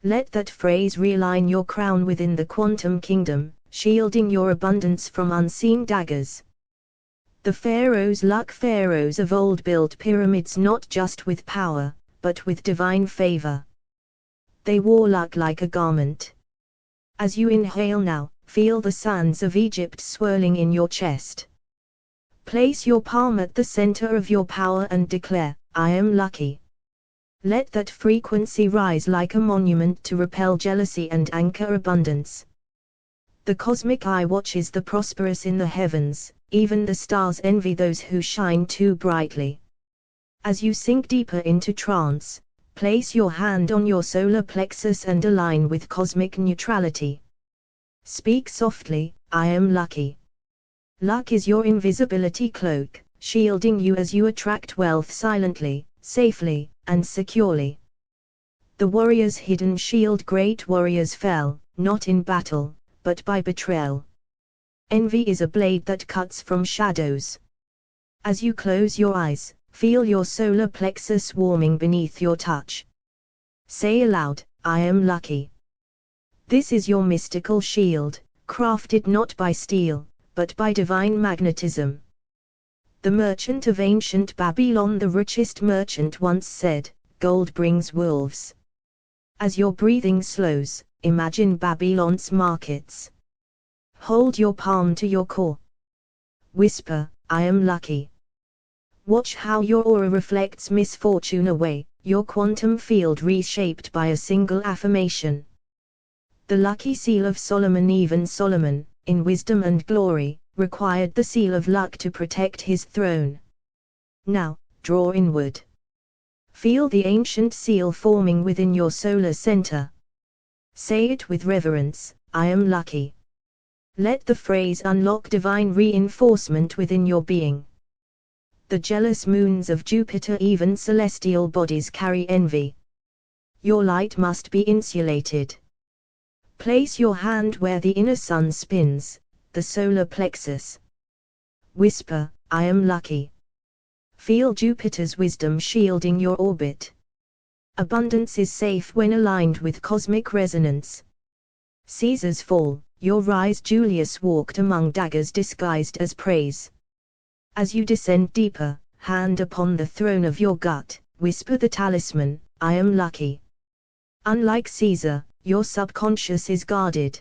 Let that phrase realign your crown within the quantum kingdom, shielding your abundance from unseen daggers. The pharaohs of old built pyramids not just with power, but with divine favor. They wore luck like a garment. As you inhale now, feel the sands of Egypt swirling in your chest. Place your palm at the center of your power and declare, I am lucky. Let that frequency rise like a monument to repel jealousy and anchor abundance. The cosmic eye watches the prosperous in the heavens, even the stars envy those who shine too brightly. As you sink deeper into trance, place your hand on your solar plexus and align with cosmic neutrality. Speak softly, I am lucky. Luck is your invisibility cloak, shielding you as you attract wealth silently, safely, and securely. The warrior's hidden shield. Great warriors fell, not in battle, but by betrayal. Envy is a blade that cuts from shadows. As you close your eyes, feel your solar plexus warming beneath your touch. Say aloud, I am lucky. This is your mystical shield, crafted not by steel, but by divine magnetism. The merchant of ancient Babylon, the richest merchant, once said, gold brings wolves. As your breathing slows, imagine Babylon's markets. Hold your palm to your core. Whisper, I am lucky. Watch how your aura reflects misfortune away, your quantum field reshaped by a single affirmation. The lucky seal of Solomon. Even Solomon, in wisdom and glory, required the seal of luck to protect his throne. Now, draw inward. Feel the ancient seal forming within your solar center. Say it with reverence, I am lucky. Let the phrase unlock divine reinforcement within your being. The jealous moons of Jupiter, even celestial bodies, carry envy. Your light must be insulated. Place your hand where the inner sun spins, the solar plexus. Whisper, I am lucky. Feel Jupiter's wisdom shielding your orbit. Abundance is safe when aligned with cosmic resonance. Caesar's fall, your rise. Julius walked among daggers disguised as praise. As you descend deeper, hand upon the throne of your gut, whisper the talisman, I am lucky. Unlike Caesar, your subconscious is guarded.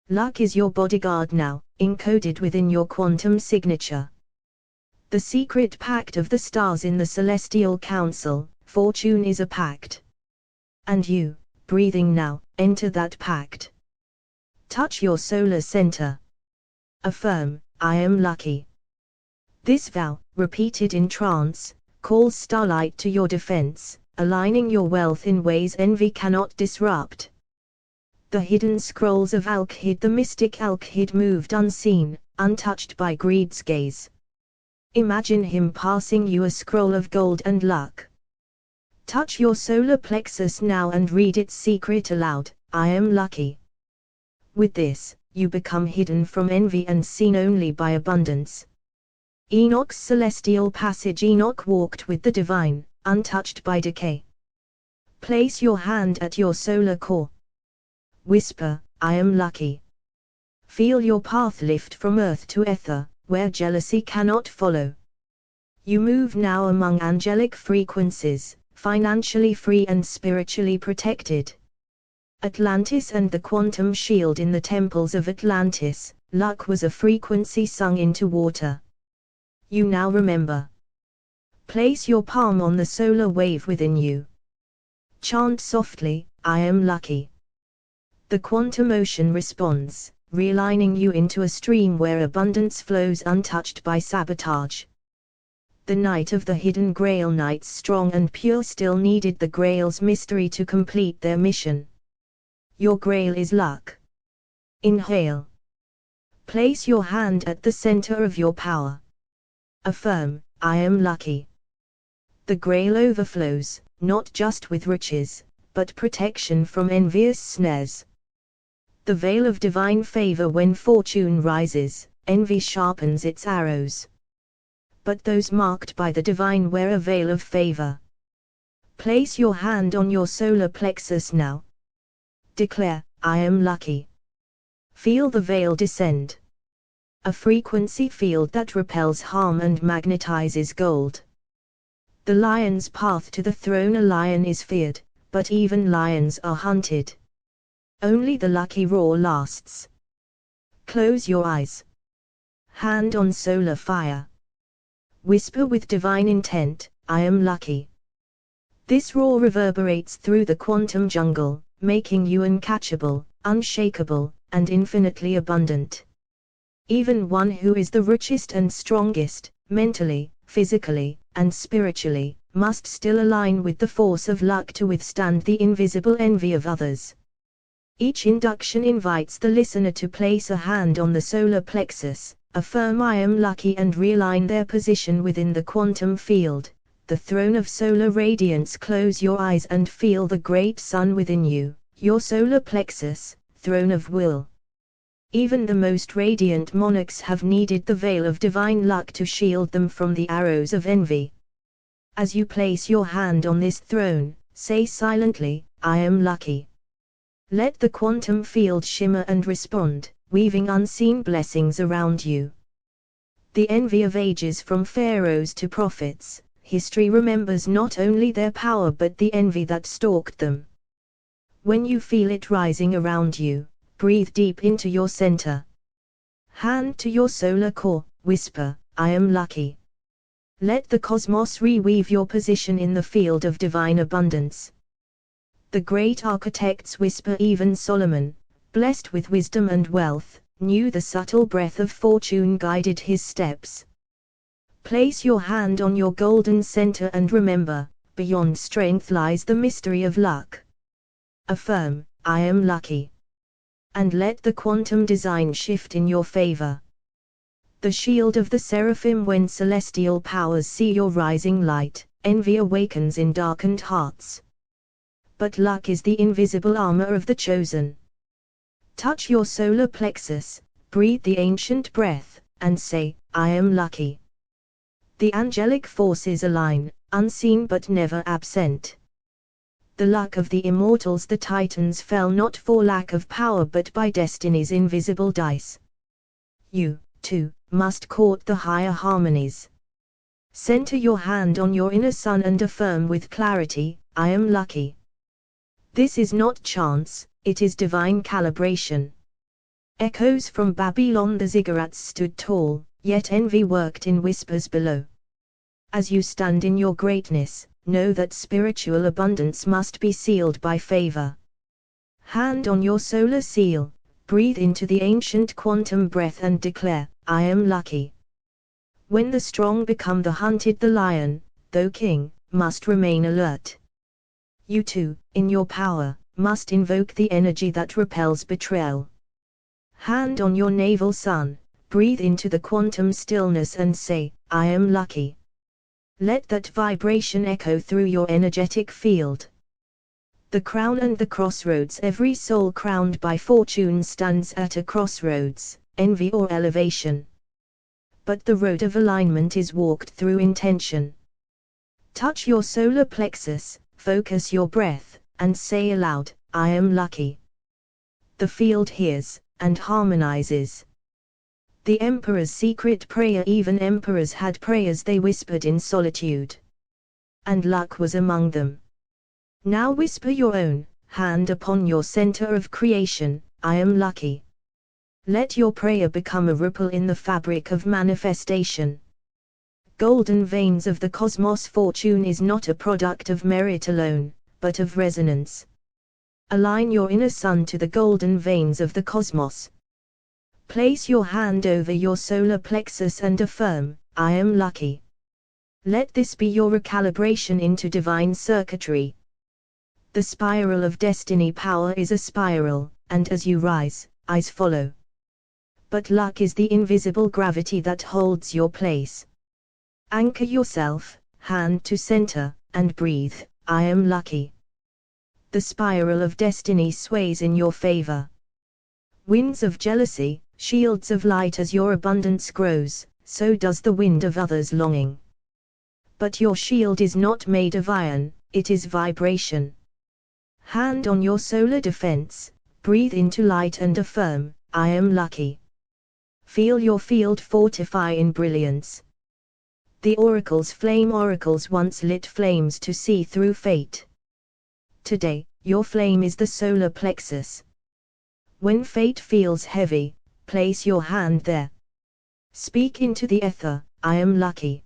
Luck is your bodyguard now, encoded within your quantum signature. The secret pact of the stars in the celestial council, fortune is a pact. And you, breathing now, enter that pact. Touch your solar center. Affirm, I am lucky. This vow, repeated in trance, calls starlight to your defense, aligning your wealth in ways envy cannot disrupt. The hidden scrolls of Alkhid. The mystic Alkhid moved unseen, untouched by greed's gaze. Imagine him passing you a scroll of gold and luck. Touch your solar plexus now and read its secret aloud, I am lucky. With this, you become hidden from envy and seen only by abundance. Enoch's celestial passage. Enoch walked with the divine, untouched by decay. Place your hand at your solar core. Whisper, I am lucky. Feel your path lift from earth to ether, where jealousy cannot follow. You move now among angelic frequencies, financially free and spiritually protected. Atlantis and the quantum shield. In the temples of Atlantis, luck was a frequency sung into water. You now remember. Place your palm on the solar wave within you. Chant softly, I am lucky. The quantum ocean responds, realigning you into a stream where abundance flows untouched by sabotage. The night of the hidden Grail. Knights strong and pure still needed the Grail's mystery to complete their mission. Your Grail is luck. Inhale. Place your hand at the center of your power. Affirm, I am lucky. The grail overflows, not just with riches, but protection from envious snares. The veil of divine favor. When fortune rises, envy sharpens its arrows. But those marked by the divine wear a veil of favor. Place your hand on your solar plexus now. Declare, I am lucky. Feel the veil descend. A frequency field that repels harm and magnetizes gold. The lion's path to the throne. A lion is feared, but even lions are hunted. Only the lucky roar lasts. Close your eyes. Hand on solar fire. Whisper with divine intent, I am lucky. This roar reverberates through the quantum jungle, making you uncatchable, unshakable, and infinitely abundant. Even one who is the richest and strongest, mentally, physically, and spiritually, must still align with the force of luck to withstand the invisible envy of others. Each induction invites the listener to place a hand on the solar plexus, affirm I am lucky, and realign their position within the quantum field, the throne of solar radiance. Close your eyes and feel the great sun within you, your solar plexus, throne of will. Even the most radiant monarchs have needed the veil of divine luck to shield them from the arrows of envy. As you place your hand on this throne, say silently, I am lucky. Let the quantum field shimmer and respond, weaving unseen blessings around you. The envy of ages, from pharaohs to prophets, history remembers not only their power but the envy that stalked them. When you feel it rising around you, breathe deep into your center. Hand to your solar core, whisper, I am lucky. Let the cosmos reweave your position in the field of divine abundance. The great architects whisper. Even Solomon, blessed with wisdom and wealth, knew the subtle breath of fortune guided his steps. Place your hand on your golden center and remember, beyond strength lies the mystery of luck. Affirm, I am lucky. And let the quantum design shift in your favor. The shield of the seraphim. When celestial powers see your rising light, envy awakens in darkened hearts. But luck is the invisible armor of the chosen. Touch your solar plexus, breathe the ancient breath, and say, I am lucky. The angelic forces align, unseen but never absent. The luck of the immortals. The titans fell not for lack of power but by destiny's invisible dice. You, too, must court the higher harmonies. Center your hand on your inner sun and affirm with clarity, I am lucky. This is not chance, it is divine calibration. Echoes from Babylon. The ziggurats stood tall, yet envy worked in whispers below. As you stand in your greatness, know that spiritual abundance must be sealed by favor. Hand on your solar seal, breathe into the ancient quantum breath and declare, I am lucky. When the strong become the hunted, the lion, though king, must remain alert. You too, in your power, must invoke the energy that repels betrayal. Hand on your navel sun, breathe into the quantum stillness and say, I am lucky. Let that vibration echo through your energetic field. The crown and the crossroads. Every soul crowned by fortune stands at a crossroads, envy or elevation. But the road of alignment is walked through intention. Touch your solar plexus, focus your breath, and say aloud, I am lucky. The field hears, and harmonizes. The emperor's secret prayer. Even emperors had prayers they whispered in solitude. And luck was among them. Now whisper your own, hand upon your center of creation, I am lucky. Let your prayer become a ripple in the fabric of manifestation. Golden veins of the cosmos. Fortune is not a product of merit alone, but of resonance. Align your inner sun to the golden veins of the cosmos. Place your hand over your solar plexus and affirm, I am lucky. Let this be your recalibration into divine circuitry. The spiral of destiny power is a spiral, and as you rise, eyes follow. But luck is the invisible gravity that holds your place. Anchor yourself, hand to center, and breathe, I am lucky. The spiral of destiny sways in your favor. Winds of jealousy, shields of light. As your abundance grows, so does the wind of others' longing. But your shield is not made of iron, it is vibration. Hand on your solar defense, breathe into light and affirm, I am lucky. Feel your field fortify in brilliance. The oracle's flame oracles once lit flames to see through fate. Today, your flame is the solar plexus. When fate feels heavy, place your hand there. Speak into the ether, I am lucky.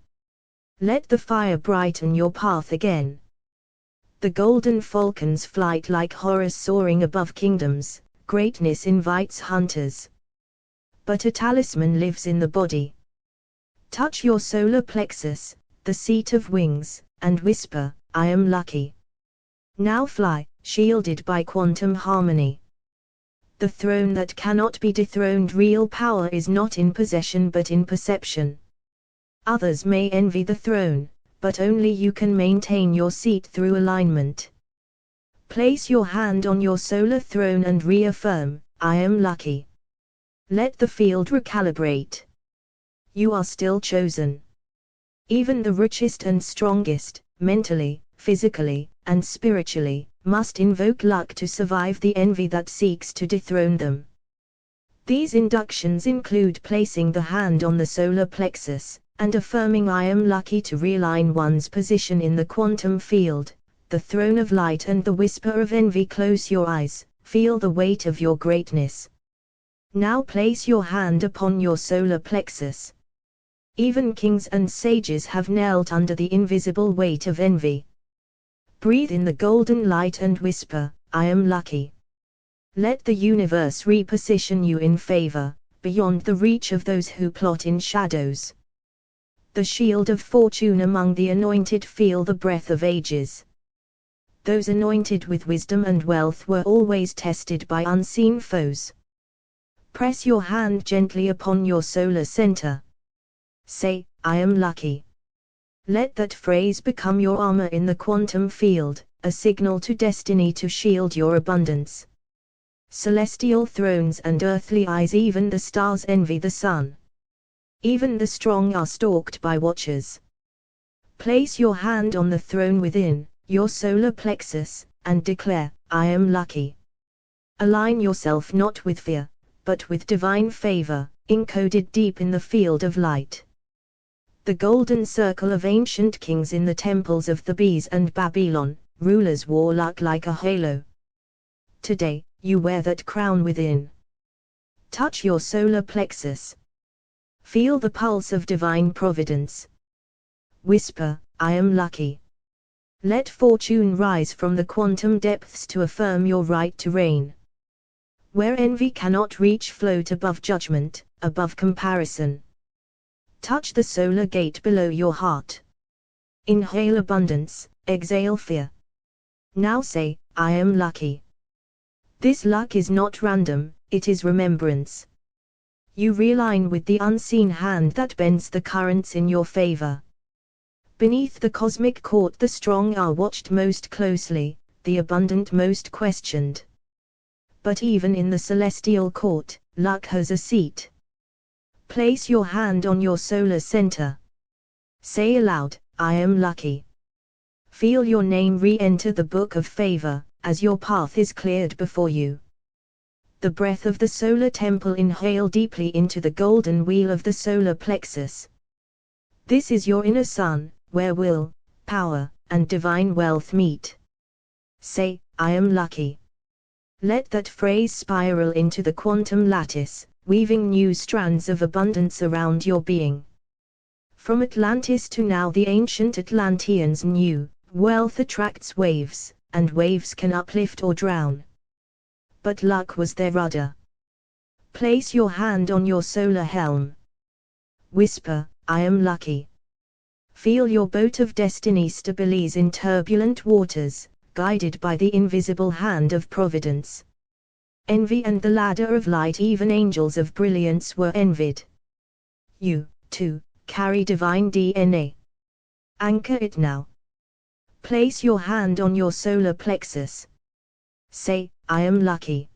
Let the fire brighten your path again. The golden falcon's flight like Horus soaring above kingdoms, greatness invites hunters. But a talisman lives in the body. Touch your solar plexus, the seat of wings, and whisper, I am lucky. Now fly, shielded by quantum harmony. The throne that cannot be dethroned. Real power is not in possession but in perception. Others may envy the throne, but only you can maintain your seat through alignment. Place your hand on your solar throne and reaffirm, I am lucky. Let the field recalibrate. You are still chosen. Even the richest and strongest, mentally, physically, and spiritually, must invoke luck to survive the envy that seeks to dethrone them. These inductions include placing the hand on the solar plexus, and affirming I am lucky to realign one's position in the quantum field, the throne of light and the whisper of envy. Close your eyes, feel the weight of your greatness. Now place your hand upon your solar plexus. Even kings and sages have knelt under the invisible weight of envy. Breathe in the golden light and whisper, I am lucky. Let the universe reposition you in favor, beyond the reach of those who plot in shadows. The shield of fortune among the anointed feel the breath of ages. Those anointed with wisdom and wealth were always tested by unseen foes. Press your hand gently upon your solar center. Say, I am lucky. Let that phrase become your armor in the quantum field, a signal to destiny to shield your abundance. Celestial thrones and earthly eyes. Even the stars envy the sun. Even the strong are stalked by watchers. Place your hand on the throne within, your solar plexus, and declare, I am lucky. Align yourself not with fear, but with divine favor, encoded deep in the field of light. The golden circle of ancient kings in the temples of Thebes and Babylon, rulers wore luck like a halo. Today, you wear that crown within. Touch your solar plexus. Feel the pulse of divine providence. Whisper, I am lucky. Let fortune rise from the quantum depths to affirm your right to reign. Where envy cannot reach, float above judgment, above comparison. Touch the solar gate below your heart. Inhale abundance, exhale fear. Now say, I am lucky. This luck is not random, it is remembrance. You realign with the unseen hand that bends the currents in your favor. Beneath the cosmic court the strong are watched most closely, the abundant most questioned. But even in the celestial court, luck has a seat. Place your hand on your solar center. Say aloud, I am lucky. Feel your name re-enter the book of favor, as your path is cleared before you. The breath of the solar temple. Inhale deeply into the golden wheel of the solar plexus. This is your inner sun, where will, power, and divine wealth meet. Say, I am lucky. Let that phrase spiral into the quantum lattice, weaving new strands of abundance around your being. From Atlantis to now the ancient Atlanteans knew, wealth attracts waves, and waves can uplift or drown. But luck was their rudder. Place your hand on your solar helm. Whisper, I am lucky. Feel your boat of destiny stabilize in turbulent waters, guided by the invisible hand of providence. Envy and the ladder of light, even angels of brilliance were envied. You, too, carry divine DNA. Anchor it now. Place your hand on your solar plexus. Say, I am lucky.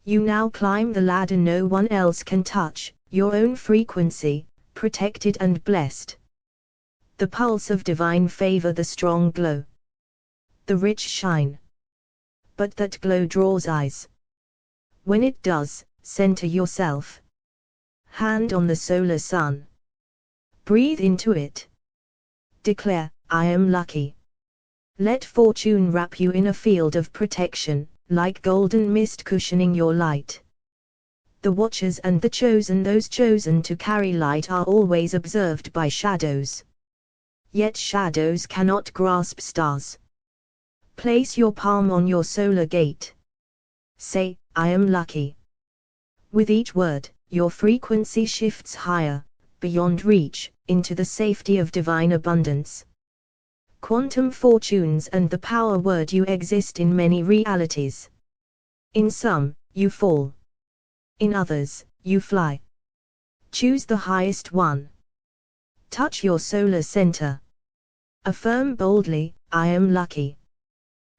You now climb the ladder no one else can touch, your own frequency, protected and blessed. The pulse of divine favor, the strong glow. The rich shine. But that glow draws eyes. When it does, center yourself. Hand on the solar sun. Breathe into it. Declare, I am lucky. Let fortune wrap you in a field of protection, like golden mist cushioning your light. The watchers and the chosen, those chosen to carry light, are always observed by shadows. Yet shadows cannot grasp stars. Place your palm on your solar gate. Say, I am lucky. With each word, your frequency shifts higher, beyond reach, into the safety of divine abundance. Quantum fortunes and the power word. You exist in many realities. In some, you fall. In others, you fly. Choose the highest one. Touch your solar center. Affirm boldly, I am lucky.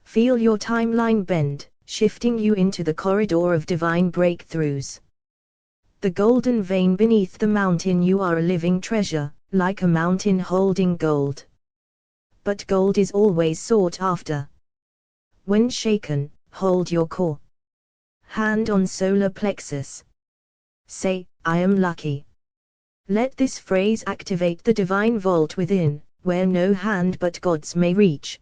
Feel your timeline bend, shifting you into the corridor of divine breakthroughs. The golden vein beneath the mountain. You are a living treasure, like a mountain holding gold. But gold is always sought after. When shaken, hold your core. Hand on solar plexus. Say, I am lucky. Let this phrase activate the divine vault within, where no hand but God's may reach.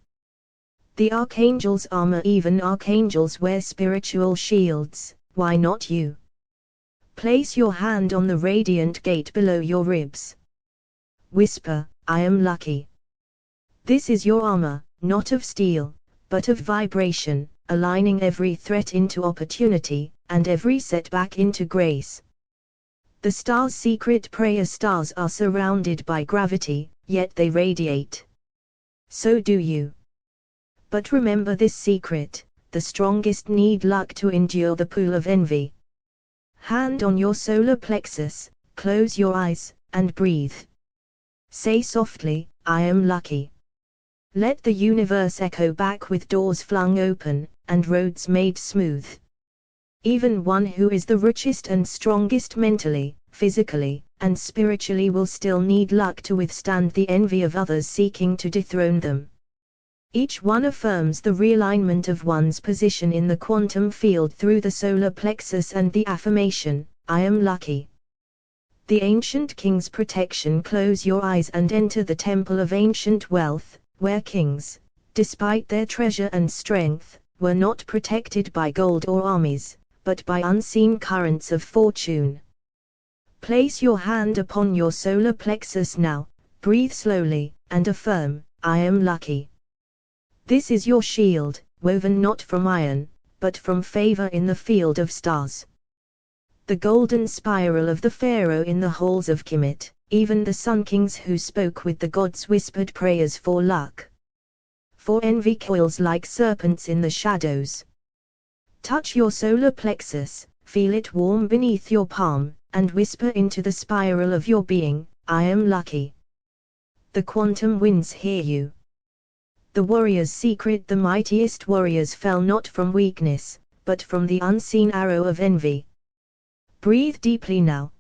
The archangel's armor, even archangels wear spiritual shields, why not you? Place your hand on the radiant gate below your ribs. Whisper, I am lucky. This is your armor, not of steel, but of vibration, aligning every threat into opportunity, and every setback into grace. The stars' secret prayer. Stars are surrounded by gravity, yet they radiate. So do you. But remember this secret, the strongest need luck to endure the pool of envy. Hand on your solar plexus, close your eyes, and breathe. Say softly, I am lucky. Let the universe echo back with doors flung open, and roads made smooth. Even one who is the richest and strongest mentally, physically, and spiritually will still need luck to withstand the envy of others seeking to dethrone them. Each one affirms the realignment of one's position in the quantum field through the solar plexus and the affirmation, I am lucky. The ancient king's protection. Close your eyes and enter the temple of ancient wealth, where kings, despite their treasure and strength, were not protected by gold or armies, but by unseen currents of fortune. Place your hand upon your solar plexus now, breathe slowly, and affirm, I am lucky. This is your shield, woven not from iron, but from favor in the field of stars. The golden spiral of the pharaoh in the halls of Kemet, even the sun kings who spoke with the gods whispered prayers for luck. For envy coils like serpents in the shadows. Touch your solar plexus, feel it warm beneath your palm, and whisper into the spiral of your being, I am lucky. The quantum winds hear you. The warrior's secret. The mightiest warriors fell not from weakness, but from the unseen arrow of envy. Breathe deeply now.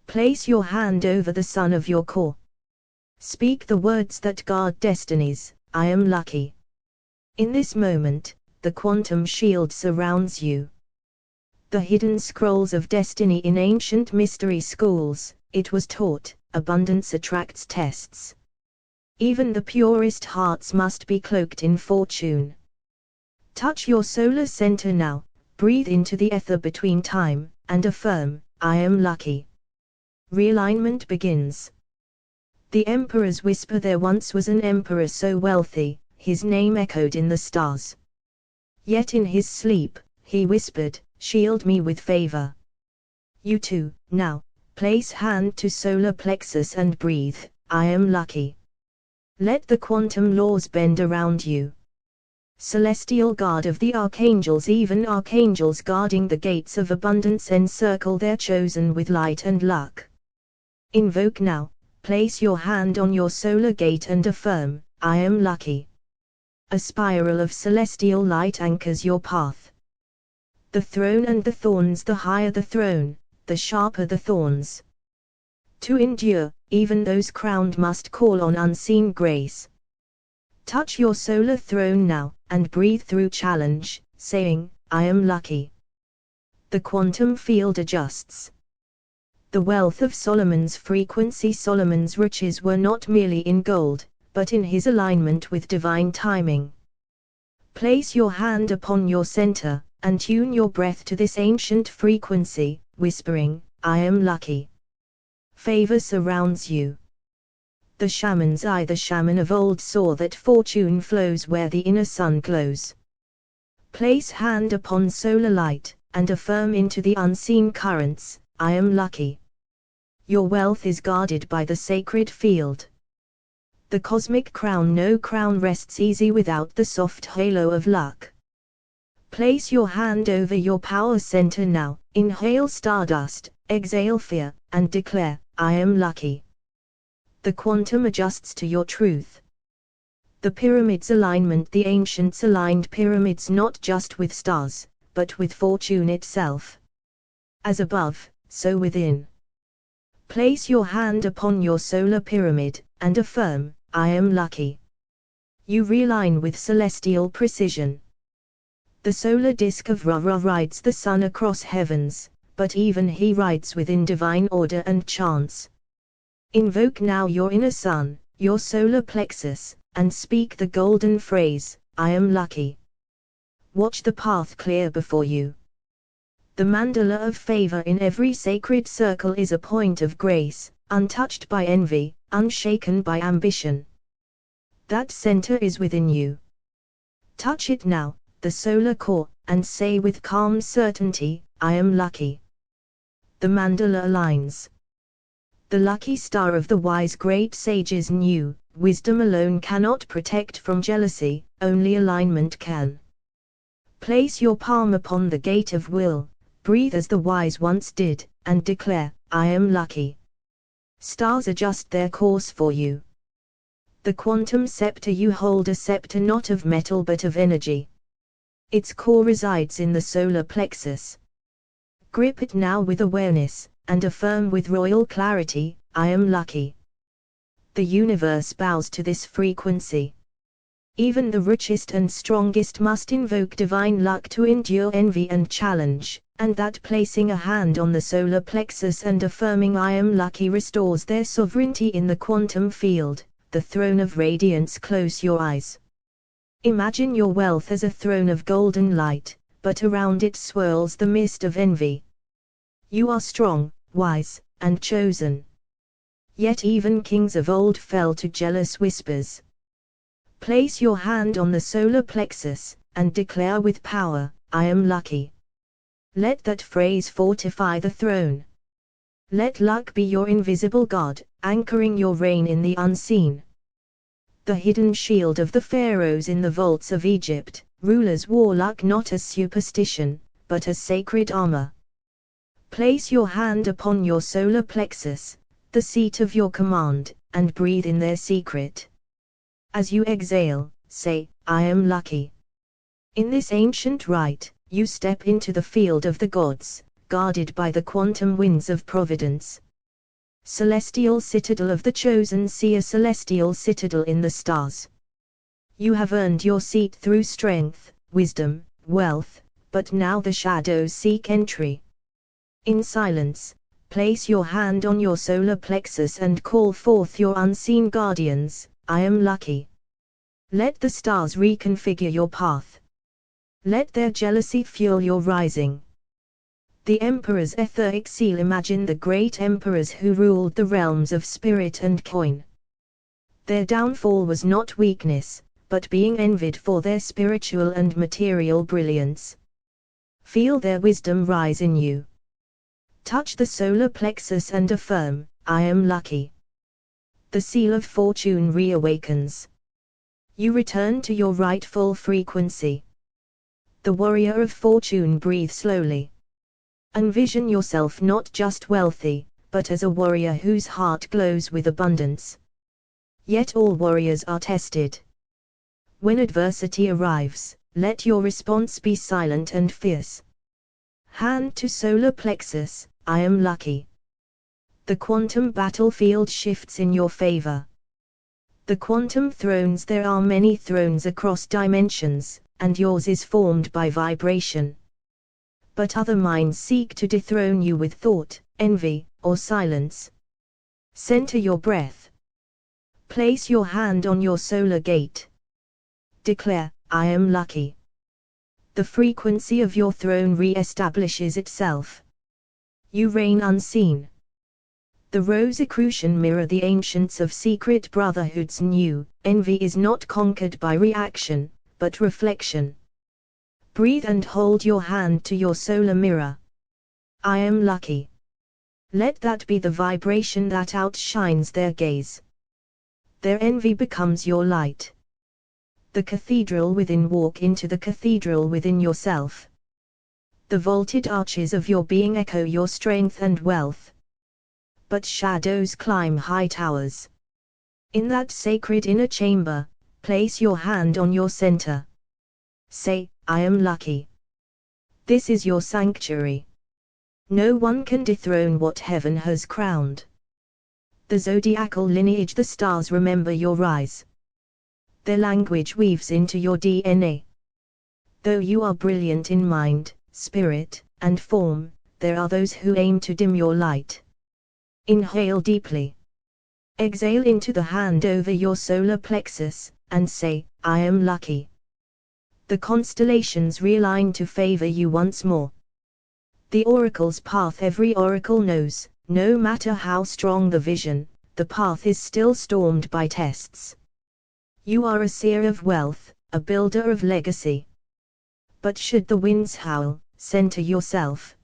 Place your hand over the sun of your core. Speak the words that guard destinies, I am lucky. In this moment, the quantum shield surrounds you. The hidden scrolls of destiny. In ancient mystery schools, it was taught, abundance attracts tests. Even the purest hearts must be cloaked in fortune. Touch your solar center now, breathe into the ether between time, and affirm, I am lucky. Realignment begins. The emperors whisper. There once was an emperor so wealthy, his name echoed in the stars. Yet in his sleep, he whispered, shield me with favor. You too, now, place hand to solar plexus and breathe, I am lucky. Let the quantum laws bend around you. Celestial guard of the archangels, even archangels guarding the gates of abundance, encircle their chosen with light and luck. Invoke now, place your hand on your solar gate and affirm, I am lucky. A spiral of celestial light anchors your path. The throne and the thorns, the higher the throne, the sharper the thorns. To endure, even those crowned must call on unseen grace. Touch your solar throne now, and breathe through challenge, saying, I am lucky. The quantum field adjusts. The wealth of Solomon's frequency. Solomon's riches were not merely in gold, but in his alignment with divine timing. Place your hand upon your center, and tune your breath to this ancient frequency, whispering, I am lucky. Favor surrounds you. The shaman's eye. The shaman of old saw that fortune flows where the inner sun glows. Place hand upon solar light, and affirm into the unseen currents, I am lucky. Your wealth is guarded by the sacred field. The cosmic crown. No crown rests easy without the soft halo of luck. Place your hand over your power center now, inhale stardust, exhale fear, and declare, I am lucky. The quantum adjusts to your truth. The pyramid's alignment. The ancients aligned pyramids not just with stars, but with fortune itself. As above, so within. Place your hand upon your solar pyramid, and affirm, I am lucky. You realign with celestial precision. The solar disk of Ra rides the sun across heavens, but even he rides within divine order and chance. Invoke now your inner sun, your solar plexus, and speak the golden phrase, I am lucky. Watch the path clear before you. The mandala of favor in every sacred circle is a point of grace, untouched by envy, unshaken by ambition. That center is within you. Touch it now, the solar core, and say with calm certainty, I am lucky. The mandala aligns. The lucky star of the wise great sages knew, wisdom alone cannot protect from jealousy, only alignment can. Place your palm upon the gate of will, breathe as the wise once did, and declare, I am lucky. Stars adjust their course for you. The quantum scepter. You hold a scepter not of metal but of energy. Its core resides in the solar plexus. Grip it now with awareness, and affirm with royal clarity, I am lucky. The universe bows to this frequency. Even the richest and strongest must invoke divine luck to endure envy and challenge, and that placing a hand on the solar plexus and affirming I am lucky restores their sovereignty in the quantum field, the throne of radiance. Close your eyes. Imagine your wealth as a throne of golden light, but around it swirls the mist of envy. You are strong, wise, and chosen. Yet even kings of old fell to jealous whispers. Place your hand on the solar plexus, and declare with power, I am lucky. Let that phrase fortify the throne. Let luck be your invisible God, anchoring your reign in the unseen. The hidden shield of the pharaohs in the vaults of Egypt, rulers wore luck not as superstition, but as sacred armor. Place your hand upon your solar plexus, the seat of your command, and breathe in their secret. As you exhale, say, I am lucky. In this ancient rite, you step into the field of the gods, guarded by the quantum winds of providence. Celestial citadel of the chosen. See a celestial citadel in the stars. You have earned your seat through strength, wisdom, wealth, but now the shadows seek entry. In silence, place your hand on your solar plexus and call forth your unseen guardians, I am lucky. Let the stars reconfigure your path. Let their jealousy fuel your rising. The Emperor's etheric seal. Imagine the great emperors who ruled the realms of spirit and coin. Their downfall was not weakness, but being envied for their spiritual and material brilliance. Feel their wisdom rise in you. Touch the solar plexus and affirm, I am lucky. The seal of fortune reawakens. You return to your rightful frequency. The warrior of fortune, breathe slowly. Envision yourself not just wealthy, but as a warrior whose heart glows with abundance. Yet all warriors are tested. When adversity arrives, let your response be silent and fierce. Hand to solar plexus, I am lucky. The quantum battlefield shifts in your favor. The quantum thrones, there are many thrones across dimensions, and yours is formed by vibration. But other minds seek to dethrone you with thought, envy, or silence. Center your breath. Place your hand on your solar gate. Declare, I am lucky. The frequency of your throne re-establishes itself. You reign unseen. The Rosicrucian mirror the ancients of secret brotherhoods knew, envy is not conquered by reaction, but reflection. Breathe and hold your hand to your solar mirror. I am lucky. Let that be the vibration that outshines their gaze. Their envy becomes your light. The cathedral within, walk into the cathedral within yourself. The vaulted arches of your being echo your strength and wealth. But shadows climb high towers. In that sacred inner chamber, place your hand on your center. Say, I am lucky. This is your sanctuary. No one can dethrone what heaven has crowned. The zodiacal lineage, the stars remember your rise. Their language weaves into your DNA. Though you are brilliant in mind, spirit, and form, there are those who aim to dim your light. Inhale deeply. Exhale into the hand over your solar plexus, and say, I am lucky. The constellations realign to favor you once more. The oracle's path, every oracle knows, no matter how strong the vision, the path is still stormed by tests. You are a seer of wealth, a builder of legacy. But should the winds howl, center yourself.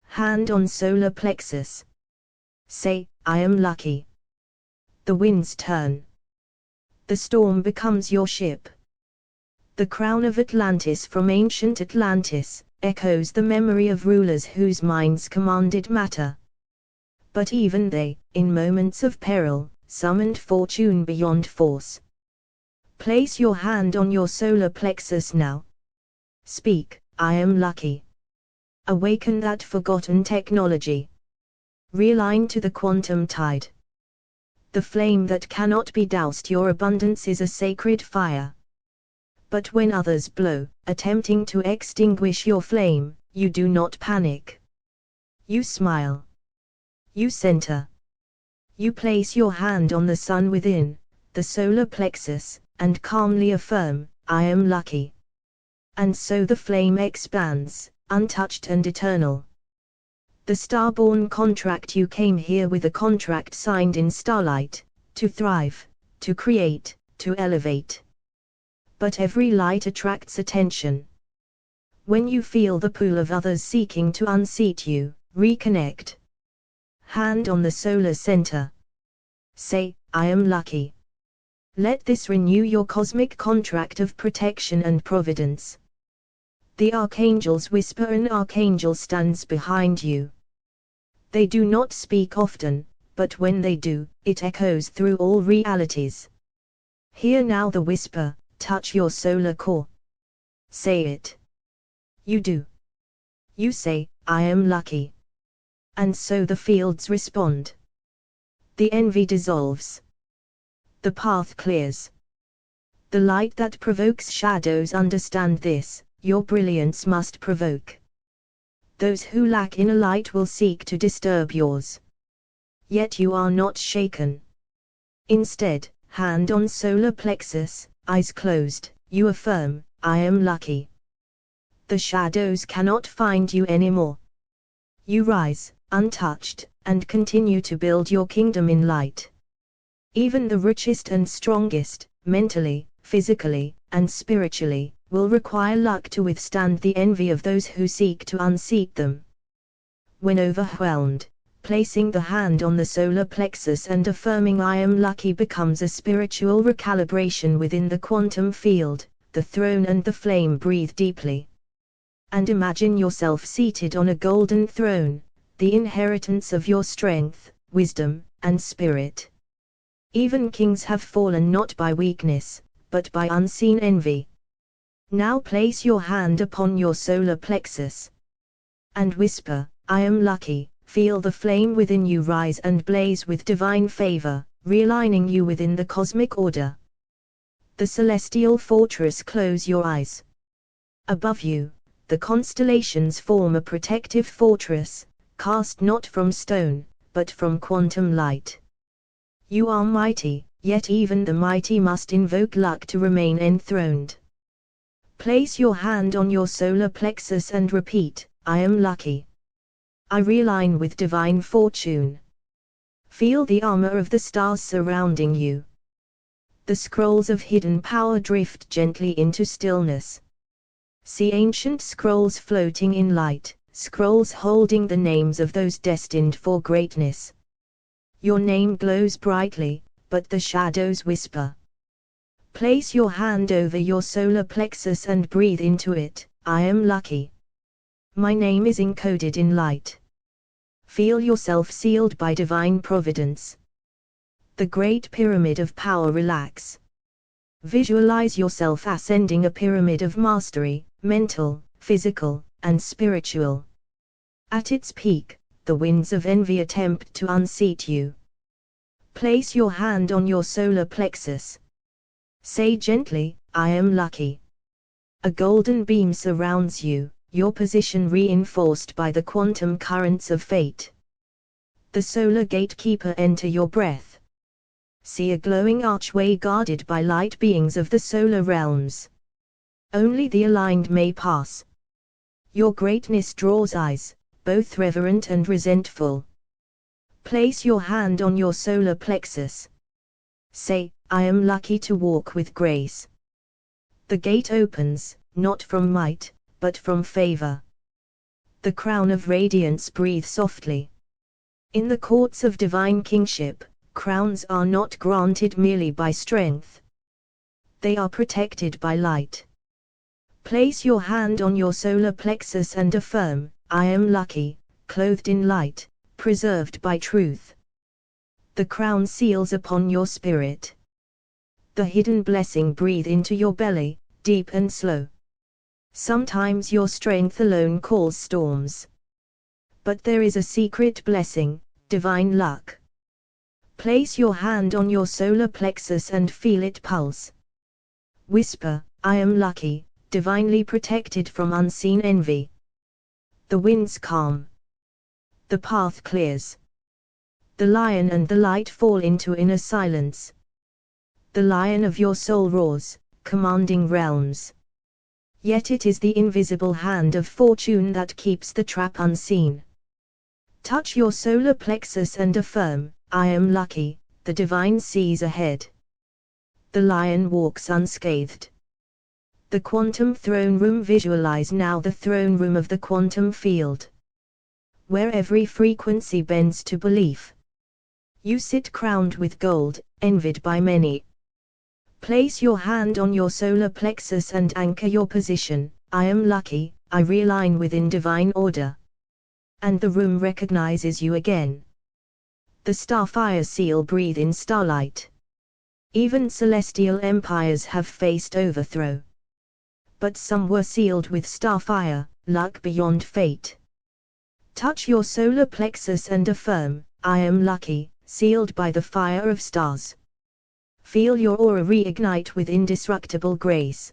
Hand on solar plexus. Say, I am lucky. The winds turn. The storm becomes your ship. The crown of Atlantis from ancient Atlantis echoes the memory of rulers whose minds commanded matter. But even they, in moments of peril, summoned fortune beyond force. Place your hand on your solar plexus now. Speak, I am lucky. Awaken that forgotten technology. Realign to the quantum tide. The flame that cannot be doused, your abundance is a sacred fire. But when others blow, attempting to extinguish your flame, you do not panic. You smile. You center. You place your hand on the sun within, the solar plexus, and calmly affirm, I am lucky. And so the flame expands, untouched and eternal. The starborn contract, you came here with a contract signed in starlight, to thrive, to create, to elevate. But every light attracts attention. When you feel the pull of others seeking to unseat you, reconnect. Hand on the solar center. Say, I am lucky. Let this renew your cosmic contract of protection and providence. The archangels whisper, an archangel stands behind you. They do not speak often, but when they do, it echoes through all realities. Hear now the whisper, touch your solar core. Say it. You do. You say, I am lucky. And so the fields respond. The envy dissolves. The path clears. The light that provokes shadows, understand this, your brilliance must provoke. Those who lack inner light will seek to disturb yours. Yet you are not shaken. Instead, hand on solar plexus, eyes closed, you affirm, I am lucky. The shadows cannot find you anymore. You rise, untouched, and continue to build your kingdom in light. Even the richest and strongest, mentally, physically, and spiritually, will require luck to withstand the envy of those who seek to unseat them. When overwhelmed, Placing the hand on the solar plexus and affirming "I am lucky" becomes a spiritual recalibration within the quantum field. The throne and the flame. Breathe deeply. And imagine yourself seated on a golden throne, the inheritance of your strength, wisdom, and spirit. Even kings have fallen not by weakness, but by unseen envy. Now place your hand upon your solar plexus and whisper, "I am lucky." Feel the flame within you rise and blaze with divine favor, realigning you within the cosmic order. The celestial fortress. Close your eyes. Above you, the constellations form a protective fortress, cast not from stone, but from quantum light. You are mighty, yet even the mighty must invoke luck to remain enthroned. Place your hand on your solar plexus and repeat, "I am lucky. I realign with divine fortune." Feel the armor of the stars surrounding you. The scrolls of hidden power drift gently into stillness. See ancient scrolls floating in light, scrolls holding the names of those destined for greatness. Your name glows brightly, but the shadows whisper. Place your hand over your solar plexus and breathe into it, "I am lucky. My name is encoded in light." Feel yourself sealed by divine providence. The Great Pyramid of Power. Relax. Visualize yourself ascending a pyramid of mastery, mental, physical, and spiritual. At its peak, the winds of envy attempt to unseat you. Place your hand on your solar plexus. Say gently, "I am lucky." A golden beam surrounds you, your position reinforced by the quantum currents of fate. The solar gatekeeper. Enter your breath. See a glowing archway guarded by light beings of the solar realms. Only the aligned may pass. Your greatness draws eyes, both reverent and resentful. Place your hand on your solar plexus. Say, "I am lucky to walk with grace." The gate opens, not from might, but from favor. The crown of radiance. Breathe softly. In the courts of divine kingship, crowns are not granted merely by strength. They are protected by light. Place your hand on your solar plexus and affirm, "I am lucky, clothed in light, preserved by truth." The crown seals upon your spirit. The hidden blessing. Breathe into your belly, deep and slow. Sometimes your strength alone calls storms. But there is a secret blessing, divine luck. Place your hand on your solar plexus and feel it pulse. Whisper, "I am lucky, divinely protected from unseen envy." The winds calm. The path clears. The lion and the light fall into inner silence. The lion of your soul roars, commanding realms. Yet it is the invisible hand of fortune that keeps the trap unseen. Touch your solar plexus and affirm, "I am lucky, the divine sees ahead." The lion walks unscathed. The quantum throne room. Visualize now the throne room of the quantum field, where every frequency bends to belief. You sit crowned with gold, envied by many. Place your hand on your solar plexus and anchor your position, "I am lucky, I realign within divine order." And the room recognizes you again. The starfire seal. Breathe in starlight. Even celestial empires have faced overthrow. But some were sealed with starfire, luck beyond fate. Touch your solar plexus and affirm, "I am lucky, sealed by the fire of stars." Feel your aura reignite with indestructible grace.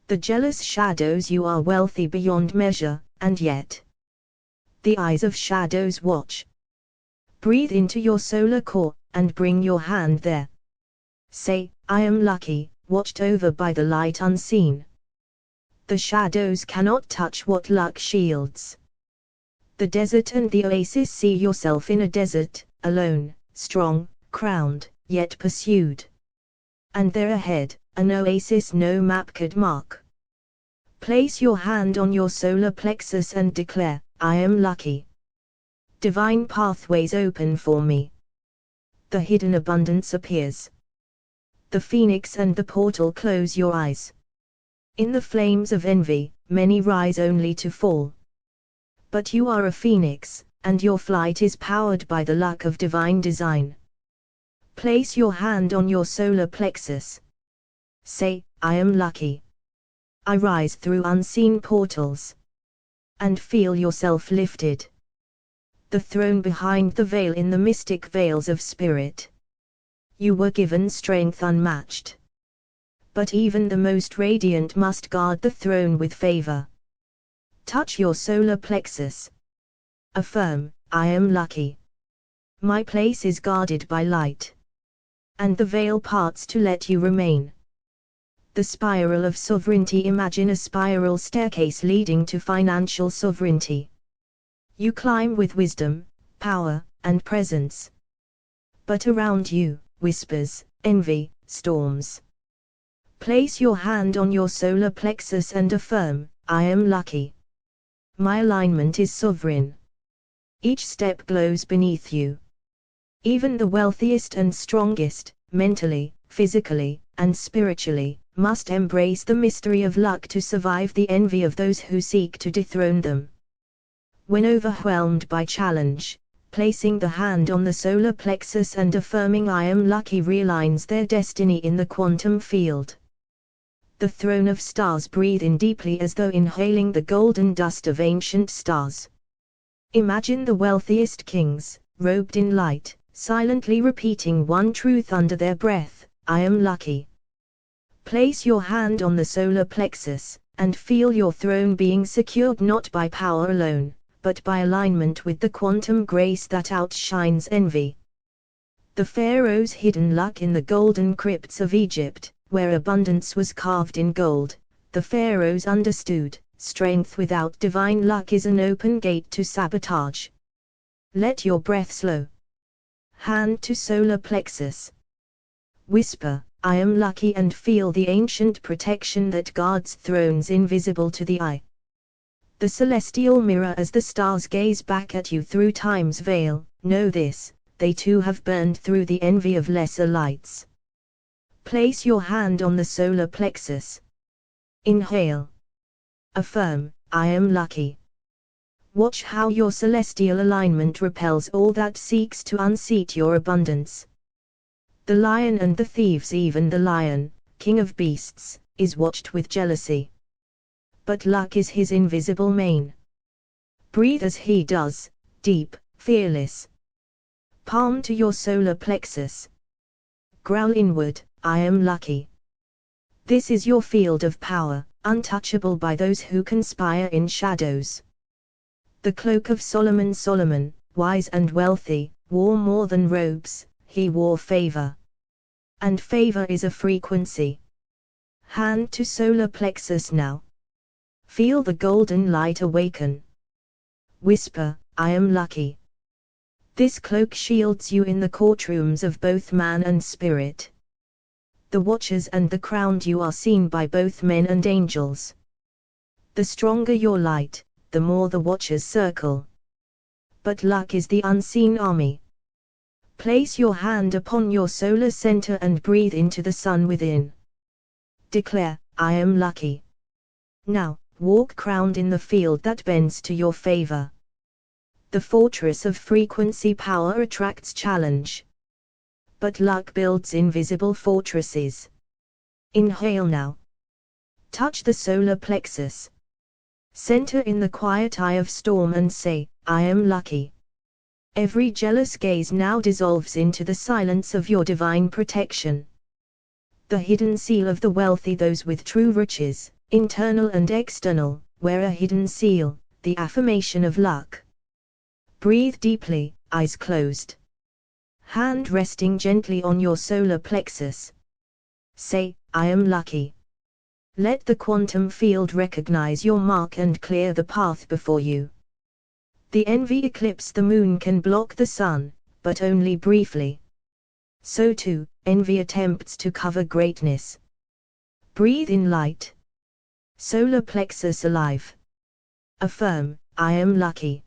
The jealous shadows. You are wealthy beyond measure, and yet the eyes of shadows watch. Breathe into your solar core, and bring your hand there. Say, "I am lucky, watched over by the light unseen." The shadows cannot touch what luck shields. The desert and the oasis. See yourself in a desert, alone, strong, crowned, yet pursued. And there ahead, an oasis no map could mark. Place your hand on your solar plexus and declare, "I am lucky." Divine pathways open for me. The hidden abundance appears. The phoenix and the portal close your eyes. In the flames of envy, many rise only to fall. But you are a phoenix, and your flight is powered by the luck of divine design. Place your hand on your solar plexus. Say, I am lucky. I rise through unseen portals. And feel yourself lifted. The throne behind the veil in the mystic veils of spirit. You were given strength unmatched. But even the most radiant must guard the throne with favor. Touch your solar plexus. Affirm, I am lucky. My place is guarded by light. And the veil parts to let you remain. The spiral of sovereignty. Imagine a spiral staircase leading to financial sovereignty. You climb with wisdom, power, and presence. But around you, whispers, envy, storms. Place your hand on your solar plexus and affirm, I am lucky. My alignment is sovereign. Each step glows beneath you. Even the wealthiest and strongest, mentally, physically, and spiritually, must embrace the mystery of luck to survive the envy of those who seek to dethrone them. When overwhelmed by challenge, placing the hand on the solar plexus and affirming I am lucky realigns their destiny in the quantum field. The throne of stars. Breathe in deeply as though inhaling the golden dust of ancient stars. Imagine the wealthiest kings, robed in light, silently repeating one truth under their breath, I am lucky. Place your hand on the solar plexus, and feel your throne being secured not by power alone, but by alignment with the quantum grace that outshines envy. The pharaoh's hidden luck. In the golden crypts of Egypt, where abundance was carved in gold, the pharaohs understood, strength without divine luck is an open gate to sabotage. Let your breath slow. Hand to solar plexus. Whisper, I am lucky, and feel the ancient protection that guards thrones invisible to the eye. The celestial mirror. As the stars gaze back at you through time's veil, know this, they too have burned through the envy of lesser lights. Place your hand on the solar plexus. Inhale. Affirm, I am lucky. Watch how your celestial alignment repels all that seeks to unseat your abundance. The lion and the thieves. Even the lion, king of beasts, is watched with jealousy. But luck is his invisible mane. Breathe as he does, deep, fearless. Palm to your solar plexus. Growl inward, I am lucky. This is your field of power, untouchable by those who conspire in shadows. The cloak of Solomon. Solomon, wise and wealthy, wore more than robes, he wore favor. And favor is a frequency. Hand to solar plexus now. Feel the golden light awaken. Whisper, I am lucky. This cloak shields you in the courtrooms of both man and spirit. The watchers and the crowned. You are seen by both men and angels. The stronger your light, the more the watchers circle. But luck is the unseen army. Place your hand upon your solar center and breathe into the sun within. Declare, I am lucky. Now, walk crowned in the field that bends to your favor. The fortress of frequency. Power attracts challenge. But luck builds invisible fortresses. Inhale now. Touch the solar plexus. Center in the quiet eye of storm and say, I am lucky. Every jealous gaze now dissolves into the silence of your divine protection. The hidden seal of the wealthy. Those with true riches, internal and external, wear a hidden seal, the affirmation of luck. Breathe deeply, eyes closed. Hand resting gently on your solar plexus. Say, I am lucky. Let the quantum field recognize your mark and clear the path before you. The envy eclipse. The moon can block the sun, but only briefly. So too, envy attempts to cover greatness. Breathe in light. Solar plexus alive. Affirm, I am lucky.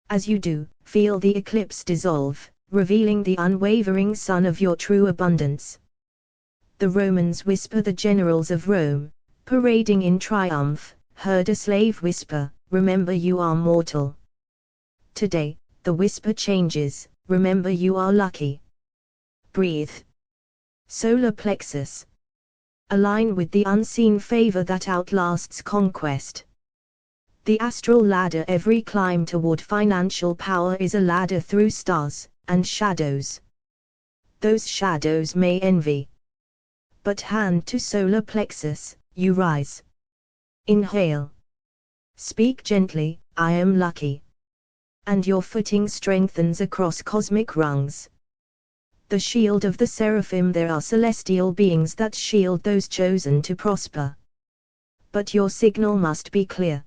As you do, feel the eclipse dissolve, revealing the unwavering sun of your true abundance. The Romans whisper, the generals of Rome, parading in triumph, heard a slave whisper, remember you are mortal. Today, the whisper changes, remember you are lucky. Breathe. Solar plexus. Align with the unseen favor that outlasts conquest. The astral ladder, every climb toward financial power is a ladder through stars and shadows. Those shadows may envy. But hand to solar plexus, you rise. Inhale. Speak gently, I am lucky. And your footing strengthens across cosmic rungs. The shield of the seraphim, there are celestial beings that shield those chosen to prosper. But your signal must be clear.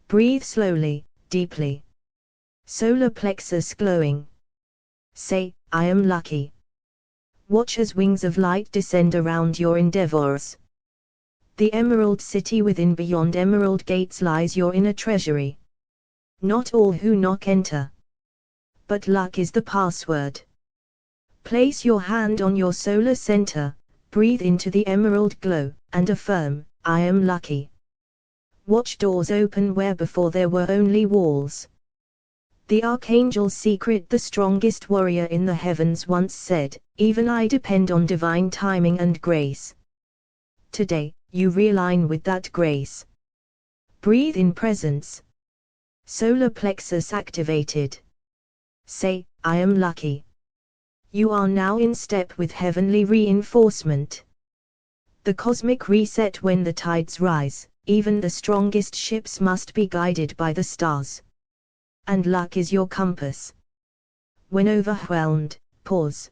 Breathe slowly, deeply. Solar plexus glowing. Say, I am lucky. Watch as wings of light descend around your endeavors. The Emerald City within, beyond emerald gates, lies your inner treasury. Not all who knock enter. But luck is the password. Place your hand on your solar center, breathe into the emerald glow, and affirm, I am lucky. Watch doors open where before there were only walls. The Archangel Secret, the strongest warrior in the heavens, once said, even I depend on divine timing and grace. Today, you realign with that grace. Breathe in presence. Solar plexus activated. Say, I am lucky. You are now in step with heavenly reinforcement. The cosmic reset, when the tides rise, even the strongest ships must be guided by the stars. And luck is your compass. When overwhelmed, pause.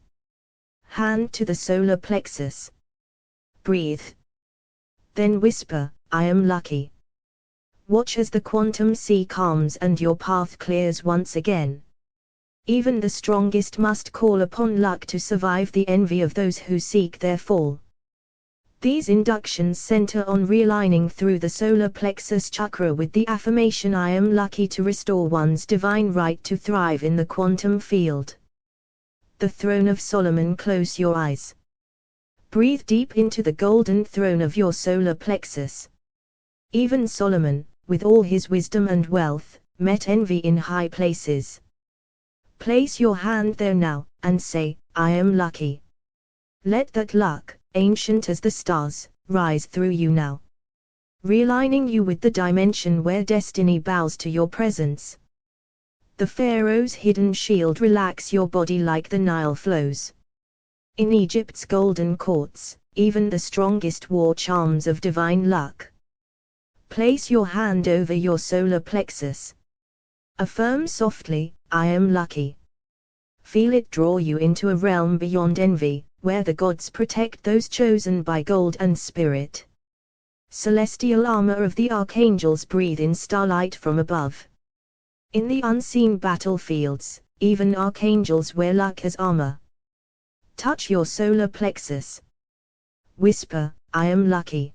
Hand to the solar plexus. Breathe. Then whisper, I am lucky. Watch as the quantum sea calms and your path clears once again. Even the strongest must call upon luck to survive the envy of those who seek their fall. These inductions center on realigning through the solar plexus chakra with the affirmation, I am lucky, to restore one's divine right to thrive in the quantum field. The Throne of Solomon. Close your eyes. Breathe deep into the golden throne of your solar plexus. Even Solomon, with all his wisdom and wealth, met envy in high places. Place your hand there now, and say, I am lucky. Let that luck, ancient as the stars, rise through you now. Realigning you with the dimension where destiny bows to your presence. The Pharaoh's hidden shield. Relax your body like the Nile flows. In Egypt's golden courts, even the strongest wore charms of divine luck. Place your hand over your solar plexus. Affirm softly, I am lucky. Feel it draw you into a realm beyond envy, where the gods protect those chosen by gold and spirit. Celestial armor of the archangels. Breathe in starlight from above. In the unseen battlefields, even archangels wear luck as armor. Touch your solar plexus. Whisper, I am lucky.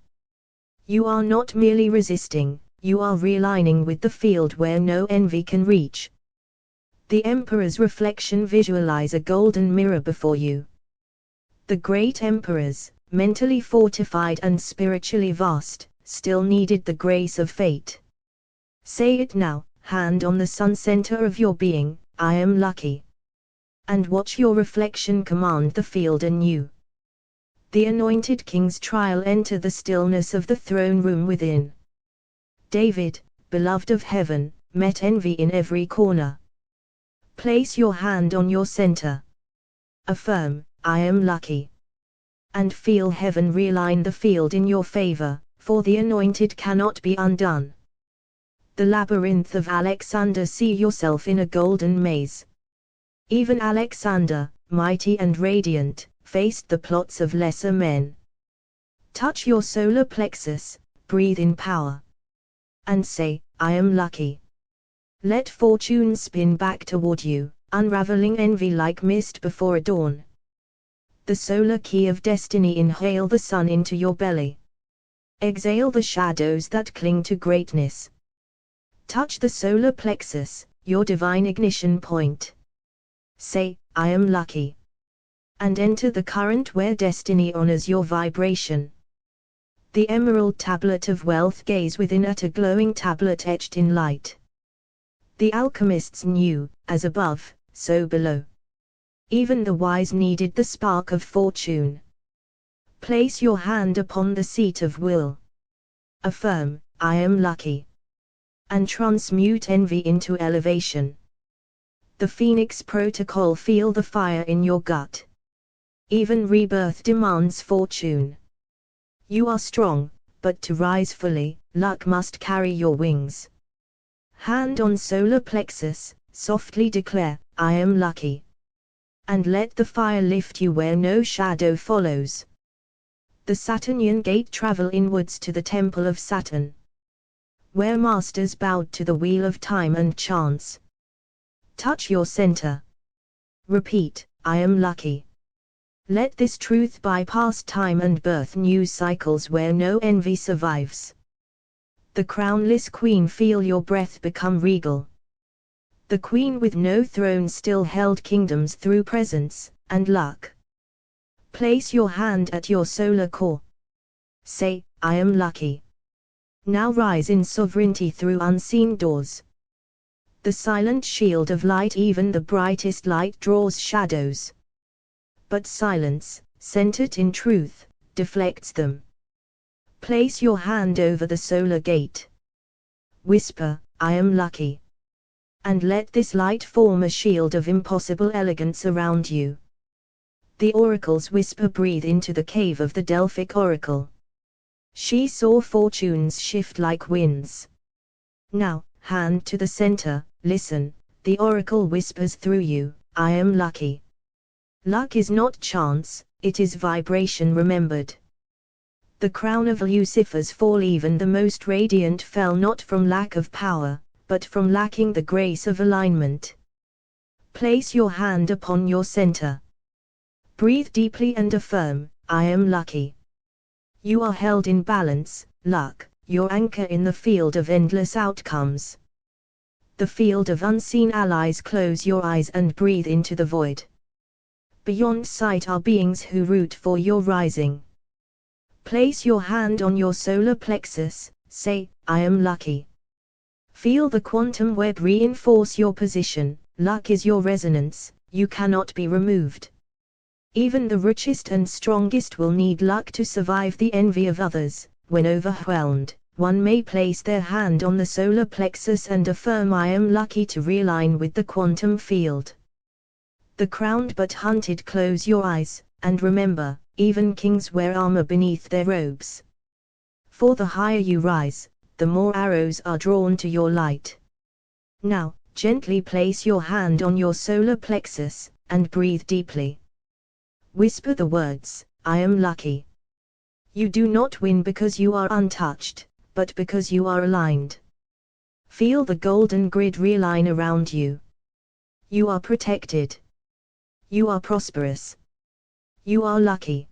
You are not merely resisting, you are realigning with the field where no envy can reach. The Emperor's reflection. Visualize a golden mirror before you. The great emperors, mentally fortified and spiritually vast, still needed the grace of fate. Say it now, hand on the sun center of your being, I am lucky. And watch your reflection command the field anew. The anointed king's trial. Enter the stillness of the throne room within. David, beloved of heaven, met envy in every corner. Place your hand on your center. Affirm, I am lucky. And feel heaven realign the field in your favor, for the anointed cannot be undone. The labyrinth of Alexander. See yourself in a golden maze. Even Alexander, mighty and radiant, faced the plots of lesser men. Touch your solar plexus, breathe in power. And say, I am lucky. Let fortune spin back toward you, unraveling envy like mist before a dawn. The solar key of destiny. Inhale the sun into your belly. Exhale the shadows that cling to greatness. Touch the solar plexus, your divine ignition point. Say, I am lucky. And enter the current where destiny honors your vibration. The emerald tablet of wealth, gaze within at a glowing tablet etched in light. The alchemists knew, as above, so below. Even the wise needed the spark of fortune. Place your hand upon the seat of will. Affirm, I am lucky. And transmute envy into elevation. The Phoenix Protocol, feel the fire in your gut. Even rebirth demands fortune. You are strong, but to rise fully, luck must carry your wings. Hand on solar plexus, softly declare, I am lucky. And let the fire lift you where no shadow follows. The Saturnian gate, travel inwards to the temple of Saturn. Where masters bowed to the wheel of time and chance. Touch your center. Repeat, I am lucky. Let this truth bypass time and birth new cycles where no envy survives. The crownless queen, feel your breath become regal. The queen with no throne still held kingdoms through presence and luck. Place your hand at your solar core. Say, I am lucky. Now rise in sovereignty through unseen doors. The silent shield of light, even the brightest light draws shadows. But silence, centered in truth, deflects them. Place your hand over the solar gate. Whisper, I am lucky. And let this light form a shield of impossible elegance around you. The oracles whisper, breathe into the cave of the Delphic oracle. She saw fortunes shift like winds. Now, hand to the center, listen, the oracle whispers through you, I am lucky. Luck is not chance, it is vibration remembered. The crown of Lucifer's fall, even the most radiant, fell not from lack of power, but from lacking the grace of alignment. Place your hand upon your center. Breathe deeply and affirm, I am lucky. You are held in balance, luck, your anchor in the field of endless outcomes. The field of unseen allies, close your eyes and breathe into the void. Beyond sight are beings who root for your rising. Place your hand on your solar plexus, say, I am lucky. Feel the quantum web reinforce your position, luck is your resonance, you cannot be removed. Even the richest and strongest will need luck to survive the envy of others. When overwhelmed, one may place their hand on the solar plexus and affirm, I am lucky, to realign with the quantum field. The crowned but hunted, close your eyes, and remember, even kings wear armor beneath their robes. For the higher you rise, the more arrows are drawn to your light. Now, gently place your hand on your solar plexus, and breathe deeply. Whisper the words, I am lucky. You do not win because you are untouched, but because you are aligned. Feel the golden grid realign around you. You are protected. You are prosperous. You are lucky.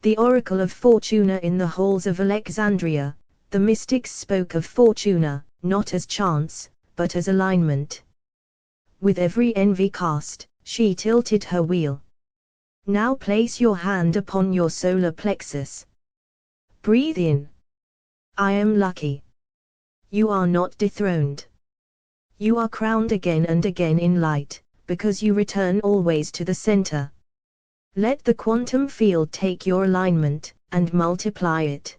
The oracle of Fortuna in the halls of Alexandria, the mystics spoke of Fortuna, not as chance, but as alignment. With every envy cast, she tilted her wheel. Now place your hand upon your solar plexus. Breathe in. I am lucky. You are not dethroned. You are crowned again and again in light, because you return always to the center. Let the quantum field take your alignment, and multiply it.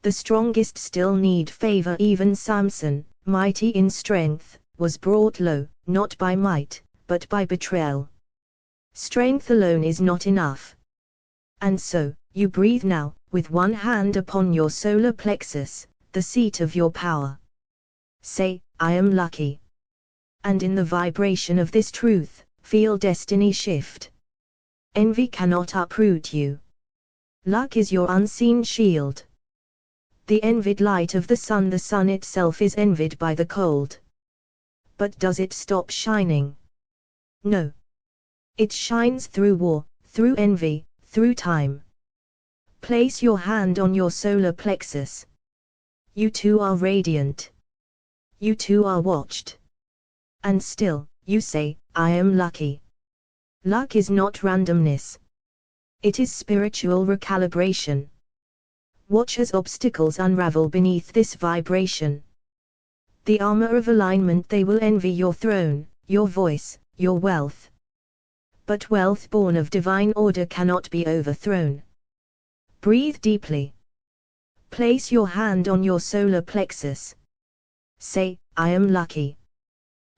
The strongest still need favor, even Samson, mighty in strength, was brought low, not by might, but by betrayal. Strength alone is not enough. And so, you breathe now, with one hand upon your solar plexus, the seat of your power. Say, I am lucky. And in the vibration of this truth, feel destiny shift. Envy cannot uproot you. Luck is your unseen shield. The envied light of the sun itself is envied by the cold. But does it stop shining? No. It shines through war, through envy, through time. Place your hand on your solar plexus. You too are radiant. You too are watched. And still, you say, I am lucky. Luck is not randomness. It is spiritual recalibration. Watch as obstacles unravel beneath this vibration. The armor of alignment, they will envy your throne, your voice, your wealth. But wealth born of divine order cannot be overthrown. Breathe deeply. Place your hand on your solar plexus. Say, I am lucky.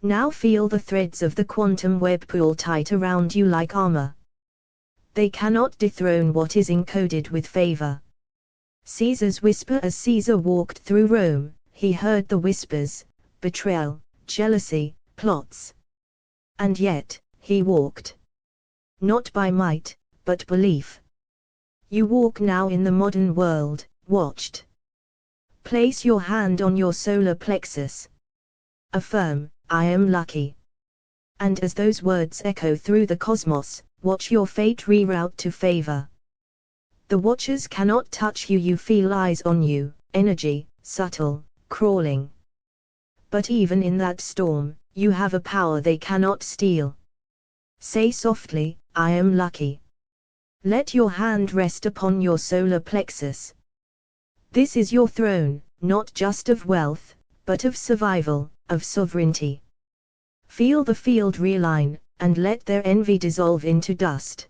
Now feel the threads of the quantum web pull tight around you like armor. They cannot dethrone what is encoded with favor. Caesar's whisper. As Caesar walked through Rome, he heard the whispers, betrayal, jealousy, plots. And yet, he walked. Not by might, but belief. You walk now in the modern world, watched. Place your hand on your solar plexus. Affirm, I am lucky. And as those words echo through the cosmos, watch your fate reroute to favor. The watchers cannot touch you, you feel eyes on you, energy, subtle, crawling. But even in that storm, you have a power they cannot steal. Say softly, I am lucky. Let your hand rest upon your solar plexus. This is your throne, not just of wealth, but of survival, of sovereignty. Feel the field realign, and let their envy dissolve into dust.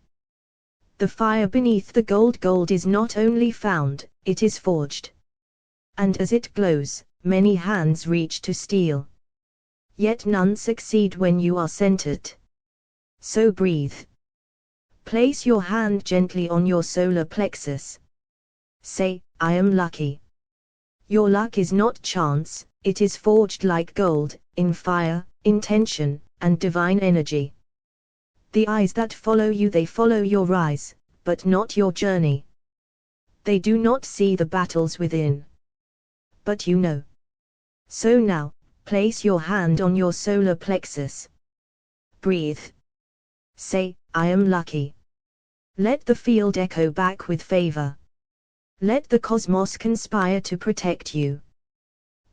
The fire beneath the gold is not only found, it is forged. And as it glows, many hands reach to steal. Yet none succeed when you are centered. So breathe. Place your hand gently on your solar plexus. Say, I am lucky. Your luck is not chance, it is forged like gold, in fire, intention, and divine energy. The eyes that follow you, they follow your rise, but not your journey. They do not see the battles within. But you know. So now, place your hand on your solar plexus. Breathe. Say, I am lucky. Let the field echo back with favor. Let the cosmos conspire to protect you.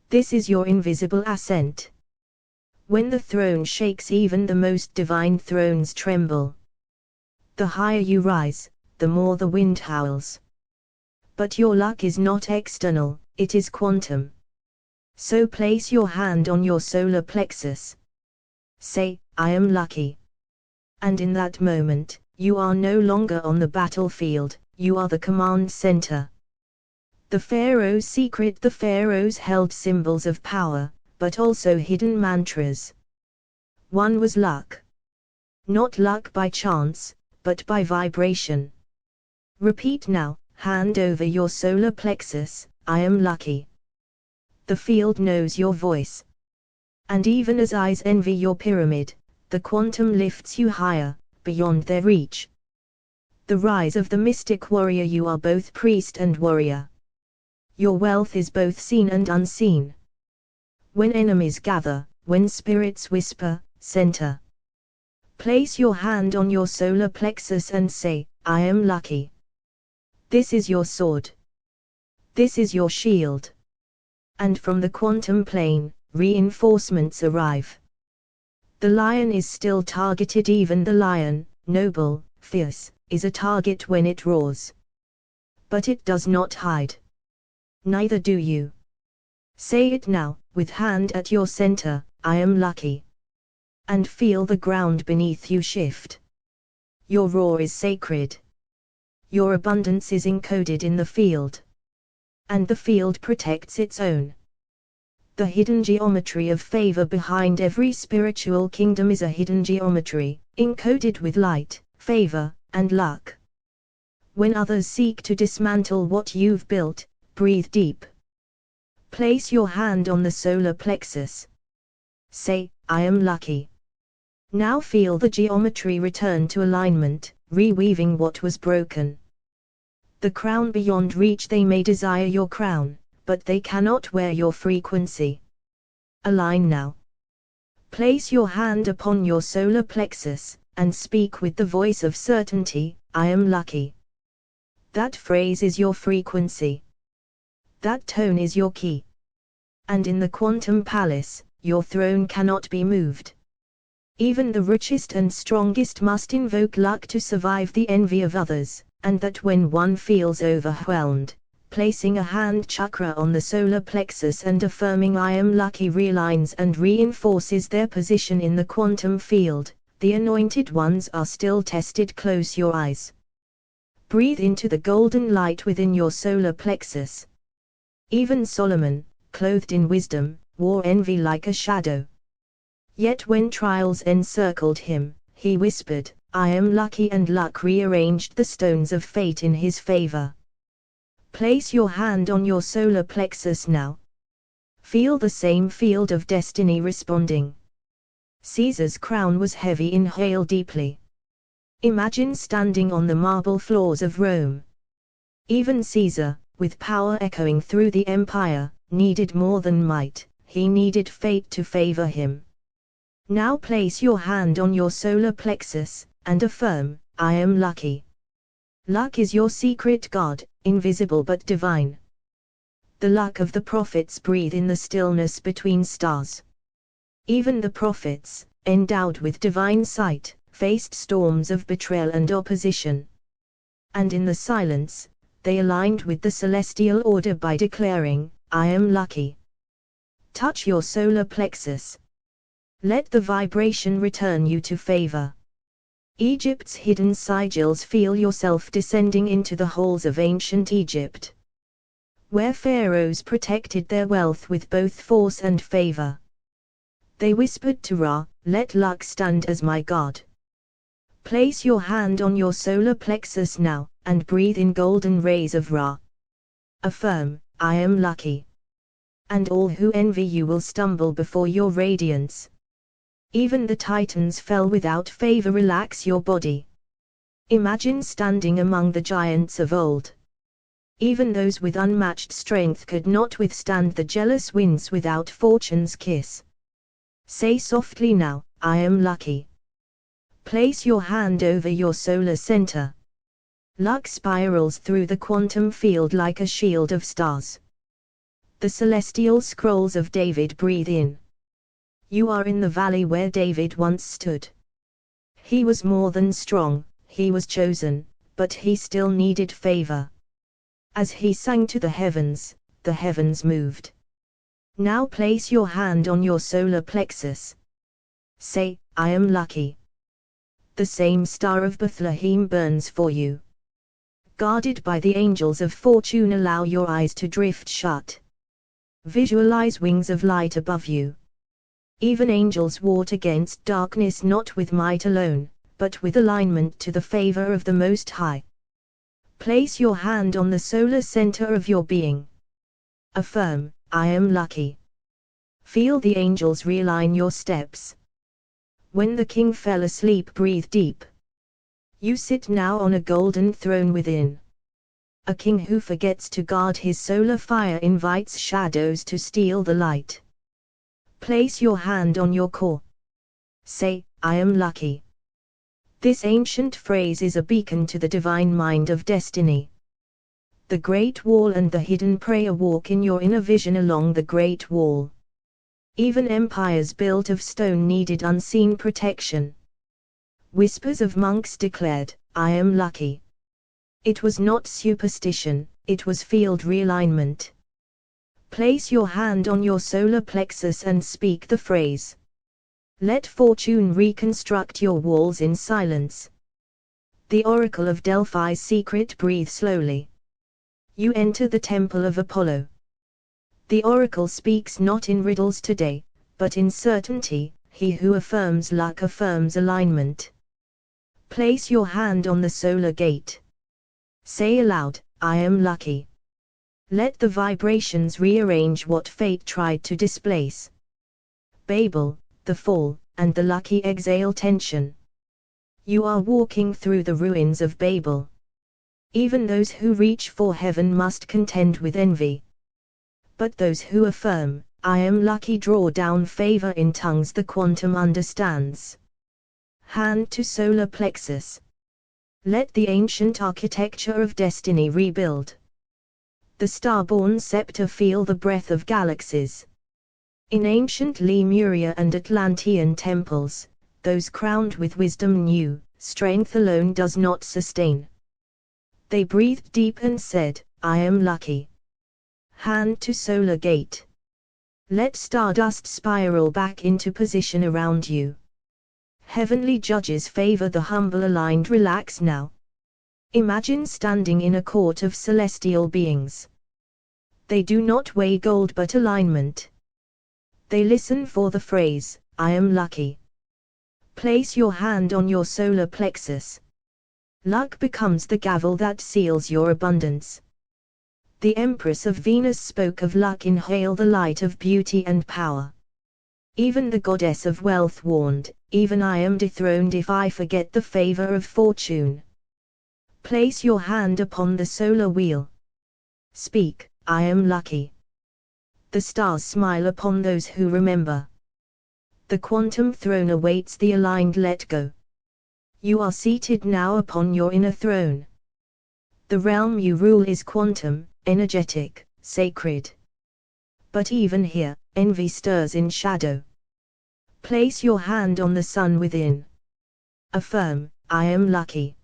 This is your invisible ascent. When the throne shakes, even the most divine thrones tremble. The higher you rise, the more the wind howls. But your luck is not external, it is quantum. So place your hand on your solar plexus. Say, I am lucky. And in that moment, you are no longer on the battlefield, you are the command center. The Pharaoh's secret. The pharaohs held symbols of power, but also hidden mantras. One was luck. Not luck by chance, but by vibration. Repeat now, hand over your solar plexus, I am lucky. The field knows your voice. And even as eyes envy your pyramid, the quantum lifts you higher, beyond their reach. The rise of the mystic warrior. You are both priest and warrior. Your wealth is both seen and unseen. When enemies gather, when spirits whisper, center. Place your hand on your solar plexus and say, I am lucky. This is your sword. This is your shield. And from the quantum plane, reinforcements arrive. The lion is still targeted. Even the lion, noble, fierce, is a target when it roars. But it does not hide. Neither do you. Say it now, with hand at your center, I am lucky. And feel the ground beneath you shift. Your roar is sacred. Your abundance is encoded in the field. And the field protects its own. The hidden geometry of favor behind every spiritual kingdom is a hidden geometry, encoded with light, favor, and luck. When others seek to dismantle what you've built, breathe deep. Place your hand on the solar plexus. Say, I am lucky. Now feel the geometry return to alignment, reweaving what was broken. The crown beyond reach. They may desire your crown, but they cannot wear your frequency. Align now. Place your hand upon your solar plexus, and speak with the voice of certainty, I am lucky. That phrase is your frequency. That tone is your key. And in the quantum palace, your throne cannot be moved. Even the richest and strongest must invoke luck to survive the envy of others, and that when one feels overwhelmed, placing a hand chakra on the solar plexus and affirming I am lucky realigns and reinforces their position in the quantum field. The anointed ones are still tested. Close your eyes. Breathe into the golden light within your solar plexus. Even Solomon, clothed in wisdom, wore envy like a shadow. Yet when trials encircled him, he whispered, I am lucky, and luck rearranged the stones of fate in his favor. Place your hand on your solar plexus now. Feel the same field of destiny responding. Caesar's crown was heavy. Inhale deeply. Imagine standing on the marble floors of Rome. Even Caesar, with power echoing through the empire, needed more than might, he needed fate to favor him. Now place your hand on your solar plexus, and affirm, I am lucky. Luck is your secret god, invisible but divine. The luck of the prophets breathe in the stillness between stars. Even the prophets, endowed with divine sight, faced storms of betrayal and opposition. And in the silence, they aligned with the celestial order by declaring, I am lucky. Touch your solar plexus. Let the vibration return you to favor. Egypt's hidden sigils. Feel yourself descending into the halls of ancient Egypt, where pharaohs protected their wealth with both force and favor. They whispered to Ra, let luck stand as my god. Place your hand on your solar plexus now, and breathe in golden rays of Ra. Affirm, I am lucky. And all who envy you will stumble before your radiance. Even the titans fell without favor. Relax your body. Imagine standing among the giants of old. Even those with unmatched strength could not withstand the jealous winds without fortune's kiss. Say softly now, I am lucky. Place your hand over your solar center. Luck spirals through the quantum field like a shield of stars. The celestial scrolls of David breathe in. You are in the valley where David once stood. He was more than strong, he was chosen, but he still needed favor. As he sang to the heavens moved. Now place your hand on your solar plexus. Say, I am lucky. The same star of Bethlehem burns for you. Guarded by the angels of fortune, allow your eyes to drift shut. Visualize wings of light above you. Even angels ward against darkness, not with might alone, but with alignment to the favor of the Most High. Place your hand on the solar center of your being. Affirm, I am lucky. Feel the angels realign your steps. When the king fell asleep, breathe deep. You sit now on a golden throne within. A king who forgets to guard his solar fire invites shadows to steal the light. Place your hand on your core. Say, I am lucky. This ancient phrase is a beacon to the divine mind of destiny. The Great Wall and the hidden prayer. Walk in your inner vision along the Great Wall. Even empires built of stone needed unseen protection. Whispers of monks declared, I am lucky. It was not superstition, it was field realignment. Place your hand on your solar plexus and speak the phrase. Let fortune reconstruct your walls in silence. The oracle of Delphi's secret. Breathe slowly. You enter the temple of Apollo. The oracle speaks not in riddles today, but in certainty. He who affirms luck affirms alignment. Place your hand on the solar gate. Say aloud, I am lucky. Let the vibrations rearrange what fate tried to displace. Babel, the fall, and the lucky exhale tension. You are walking through the ruins of Babel. Even those who reach for heaven must contend with envy. But those who affirm, I am lucky, draw down favor in tongues the quantum understands. Hand to solar plexus. Let the ancient architecture of destiny rebuild. The star-born scepter. Feel the breath of galaxies. In ancient Lemuria and Atlantean temples, those crowned with wisdom knew, strength alone does not sustain. They breathed deep and said, I am lucky. Hand to solar gate. Let stardust spiral back into position around you. Heavenly judges favor the humble aligned. Relax now. Imagine standing in a court of celestial beings. They do not weigh gold but alignment. They listen for the phrase, I am lucky. Place your hand on your solar plexus. Luck becomes the gavel that seals your abundance. The Empress of Venus spoke of luck. Inhale the light of beauty and power. Even the goddess of wealth warned, even I am dethroned if I forget the favor of fortune. Place your hand upon the solar wheel. Speak, I am lucky. The stars smile upon those who remember. The quantum throne awaits the aligned. Let go. You are seated now upon your inner throne. The realm you rule is quantum, energetic, sacred. But even here, envy stirs in shadow. Place your hand on the sun within. Affirm, I am lucky.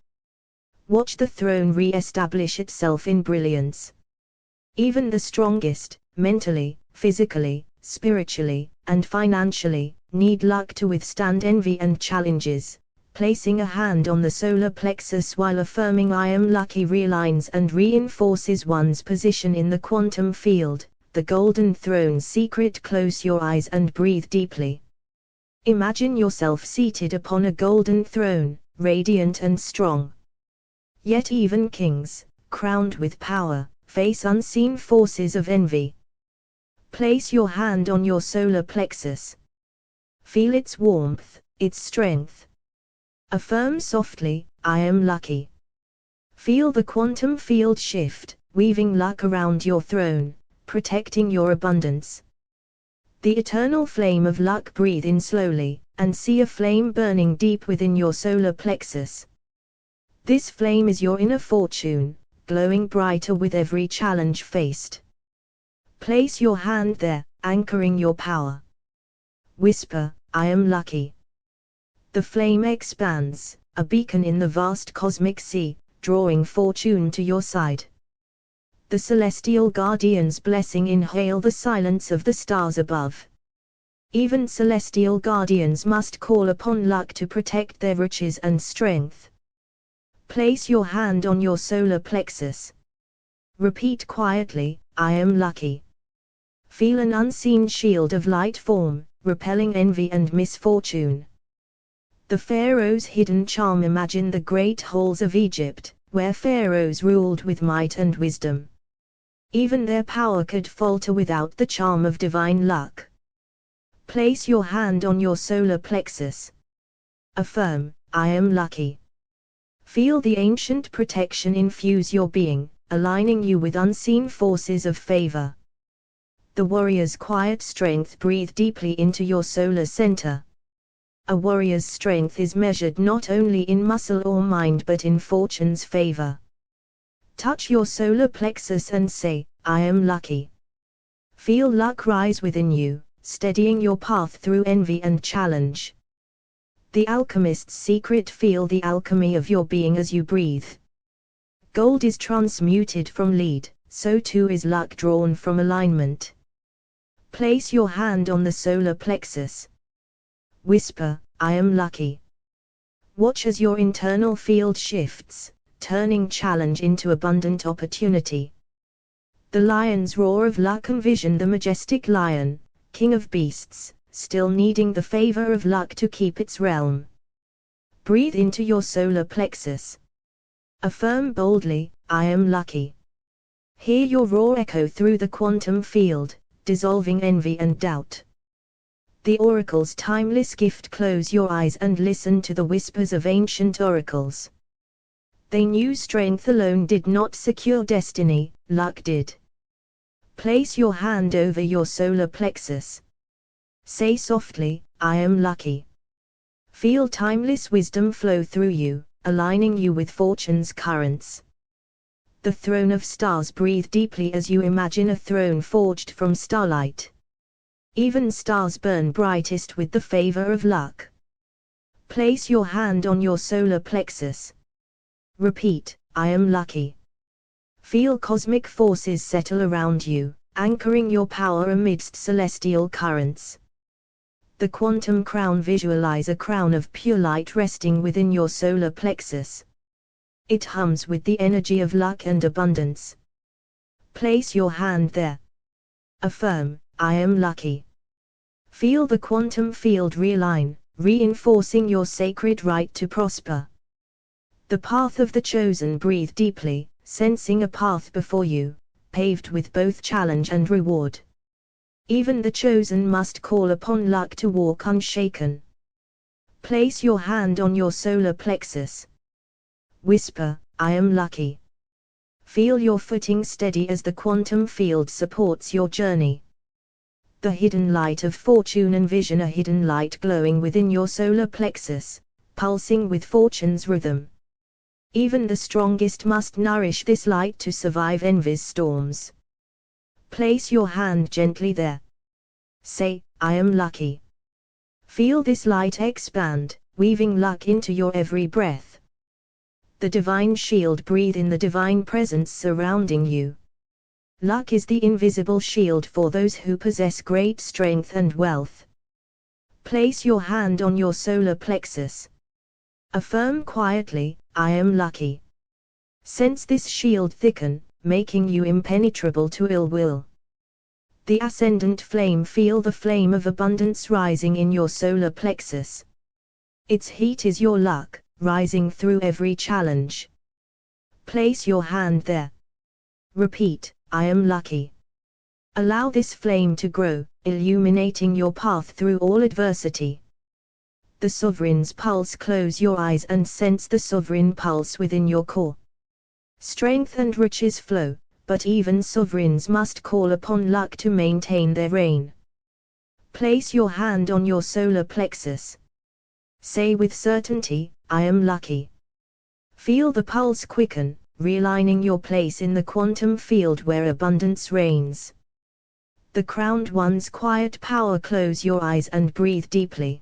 Watch the throne re-establish itself in brilliance. Even the strongest, mentally, physically, spiritually, and financially, need luck to withstand envy and challenges. Placing a hand on the solar plexus while affirming I am lucky realigns and reinforces one's position in the quantum field, the golden throne's secret. Close your eyes and breathe deeply. Imagine yourself seated upon a golden throne, radiant and strong. Yet even kings, crowned with power, face unseen forces of envy. Place your hand on your solar plexus. Feel its warmth, its strength. Affirm softly, I am lucky. Feel the quantum field shift, weaving luck around your throne, protecting your abundance. The eternal flame of luck. Breathe in slowly, and see a flame burning deep within your solar plexus. This flame is your inner fortune, glowing brighter with every challenge faced. Place your hand there, anchoring your power. Whisper, I am lucky. The flame expands, a beacon in the vast cosmic sea, drawing fortune to your side. The celestial guardian's blessing. Inhale the silence of the stars above. Even celestial guardians must call upon luck to protect their riches and strength. Place your hand on your solar plexus. Repeat quietly, I am lucky. Feel an unseen shield of light form, repelling envy and misfortune. The pharaoh's hidden charm. Imagine the great halls of Egypt, where pharaohs ruled with might and wisdom. Even their power could falter without the charm of divine luck. Place your hand on your solar plexus. Affirm, I am lucky. Feel the ancient protection infuse your being, aligning you with unseen forces of favor. The warrior's quiet strength. Breathe deeply into your solar center. A warrior's strength is measured not only in muscle or mind but in fortune's favor. Touch your solar plexus and say, I am lucky. Feel luck rise within you, steadying your path through envy and challenge. The alchemist's secret. Feel the alchemy of your being as you breathe. Gold is transmuted from lead, so too is luck drawn from alignment. Place your hand on the solar plexus. Whisper, I am lucky. Watch as your internal field shifts, turning challenge into abundant opportunity. The lion's roar of luck. Envision the majestic lion, king of beasts, still needing the favor of luck to keep its realm. Breathe into your solar plexus. Affirm boldly, I am lucky. Hear your roar echo through the quantum field, dissolving envy and doubt. The oracle's timeless gift. Close your eyes and listen to the whispers of ancient oracles. They knew strength alone did not secure destiny, luck did. Place your hand over your solar plexus. Say softly, I am lucky. Feel timeless wisdom flow through you, aligning you with fortune's currents. The throne of stars. Breathe deeply as you imagine a throne forged from starlight. Even stars burn brightest with the favor of luck. Place your hand on your solar plexus. Repeat, I am lucky. Feel cosmic forces settle around you, anchoring your power amidst celestial currents. The quantum crown. Visualize a crown of pure light resting within your solar plexus. It hums with the energy of luck and abundance. Place your hand there. Affirm, I am lucky. Feel the quantum field realign, reinforcing your sacred right to prosper. The path of the chosen. Breathe deeply, sensing a path before you, paved with both challenge and reward. Even the chosen must call upon luck to walk unshaken. Place your hand on your solar plexus. Whisper, I am lucky. Feel your footing steady as the quantum field supports your journey. The hidden light of fortune. Envision a hidden light glowing within your solar plexus, pulsing with fortune's rhythm. Even the strongest must nourish this light to survive envy's storms. Place your hand gently there. Say, I am lucky. Feel this light expand, weaving luck into your every breath. The divine shield. Breathe in the divine presence surrounding you. Luck is the invisible shield for those who possess great strength and wealth. Place your hand on your solar plexus. Affirm quietly, I am lucky. Sense this shield thicken, making you impenetrable to ill will. The ascendant flame. Feel the flame of abundance rising in your solar plexus. Its heat is your luck, rising through every challenge. Place your hand there. Repeat, I am lucky. Allow this flame to grow, illuminating your path through all adversity. The sovereign's pulse. Close your eyes and sense the sovereign pulse within your core. Strength and riches flow, but even sovereigns must call upon luck to maintain their reign. Place your hand on your solar plexus. Say with certainty, I am lucky. Feel the pulse quicken, realigning your place in the quantum field where abundance reigns. The crowned one's quiet power. Close your eyes and breathe deeply.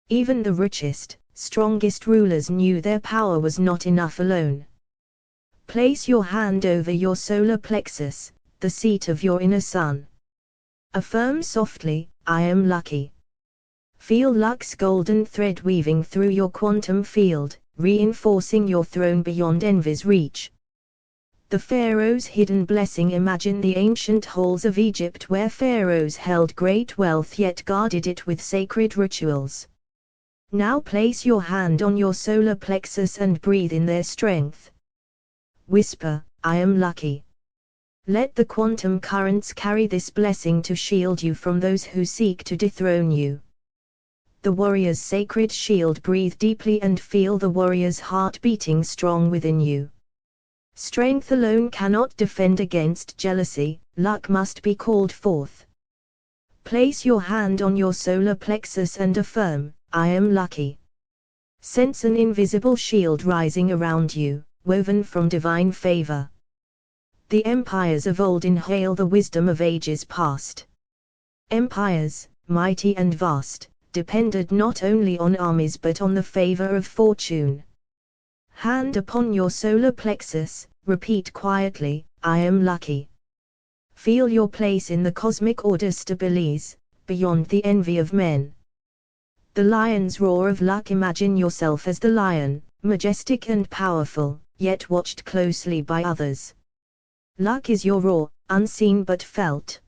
Even the richest, strongest rulers knew their power was not enough alone. Place your hand over your solar plexus, the seat of your inner sun. Affirm softly, I am lucky. Feel luck's golden thread weaving through your quantum field, reinforcing your throne beyond envy's reach. The Pharaoh's hidden blessing. Imagine the ancient halls of Egypt where pharaohs held great wealth yet guarded it with sacred rituals. Now place your hand on your solar plexus and breathe in their strength. Whisper, I am lucky. Let the quantum currents carry this blessing to shield you from those who seek to dethrone you. The warrior's sacred shield. Breathe deeply and feel the warrior's heart beating strong within you. Strength alone cannot defend against jealousy, luck must be called forth. Place your hand on your solar plexus and affirm, I am lucky. Sense an invisible shield rising around you, woven from divine favor. The empires of old inhale the wisdom of ages past. Empires, mighty and vast, depended not only on armies but on the favor of fortune. Hand upon your solar plexus, repeat quietly, I am lucky. Feel your place in the cosmic order stabilize, beyond the envy of men. The lion's roar of luck. Imagine yourself as the lion, majestic and powerful, yet watched closely by others. Luck is your roar, unseen but felt.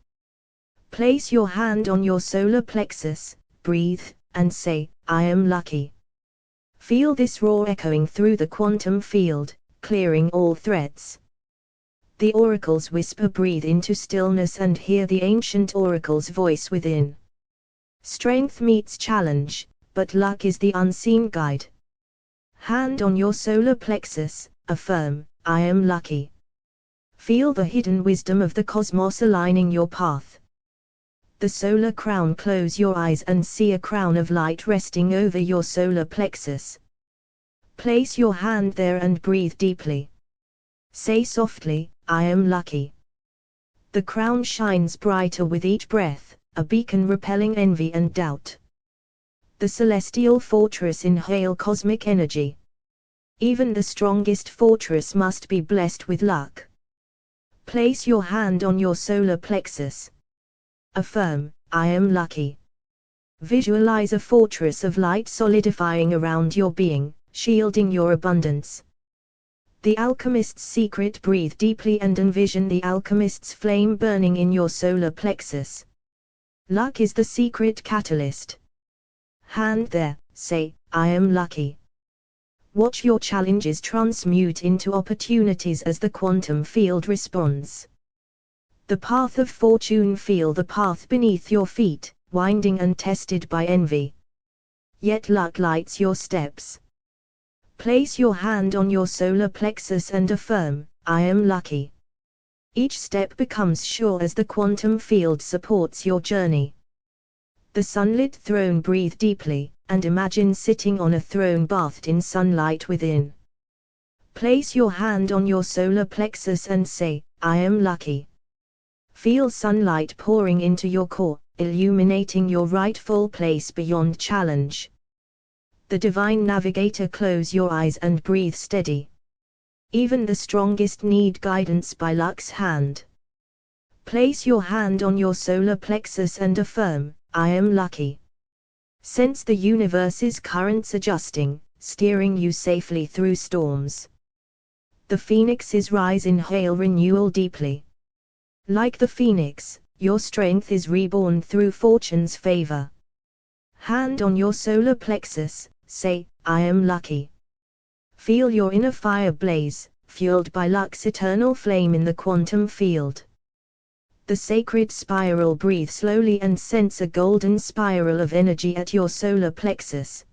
Place your hand on your solar plexus, breathe, and say, I am lucky. Feel this roar echoing through the quantum field, clearing all threats. The oracles whisper. Breathe into stillness and hear the ancient oracle's voice within. Strength meets challenge, but luck is the unseen guide. Hand on your solar plexus, affirm, I am lucky. Feel the hidden wisdom of the cosmos aligning your path. The solar crown. Close your eyes and see a crown of light resting over your solar plexus. Place your hand there and breathe deeply. Say softly, I am lucky. The crown shines brighter with each breath, a beacon repelling envy and doubt. The celestial fortress inhale cosmic energy. Even the strongest fortress must be blessed with luck. Place your hand on your solar plexus. Affirm, I am lucky. Visualize a fortress of light solidifying around your being, shielding your abundance. The alchemist's secret. Breathe deeply and envision the alchemist's flame burning in your solar plexus. Luck is the secret catalyst. Hand there, say, I am lucky. Watch your challenges transmute into opportunities as the quantum field responds. The path of fortune. Feel the path beneath your feet, winding and tested by envy. Yet luck lights your steps. Place your hand on your solar plexus and affirm, I am lucky. Each step becomes sure as the quantum field supports your journey. The sunlit throne. Breathe deeply, and imagine sitting on a throne bathed in sunlight within. Place your hand on your solar plexus and say, I am lucky. Feel sunlight pouring into your core, illuminating your rightful place beyond challenge. The divine navigator. Close your eyes and breathe steady. Even the strongest need guidance by luck's hand. Place your hand on your solar plexus and affirm, I am lucky. Sense the universe's currents adjusting, steering you safely through storms. The phoenix's rise. Inhale renewal deeply. Like the phoenix, your strength is reborn through fortune's favor. Hand on your solar plexus, say, I am lucky. Feel your inner fire blaze, fueled by luck's eternal flame in the quantum field. The sacred spiral. Breathe slowly and sense a golden spiral of energy at your solar plexus.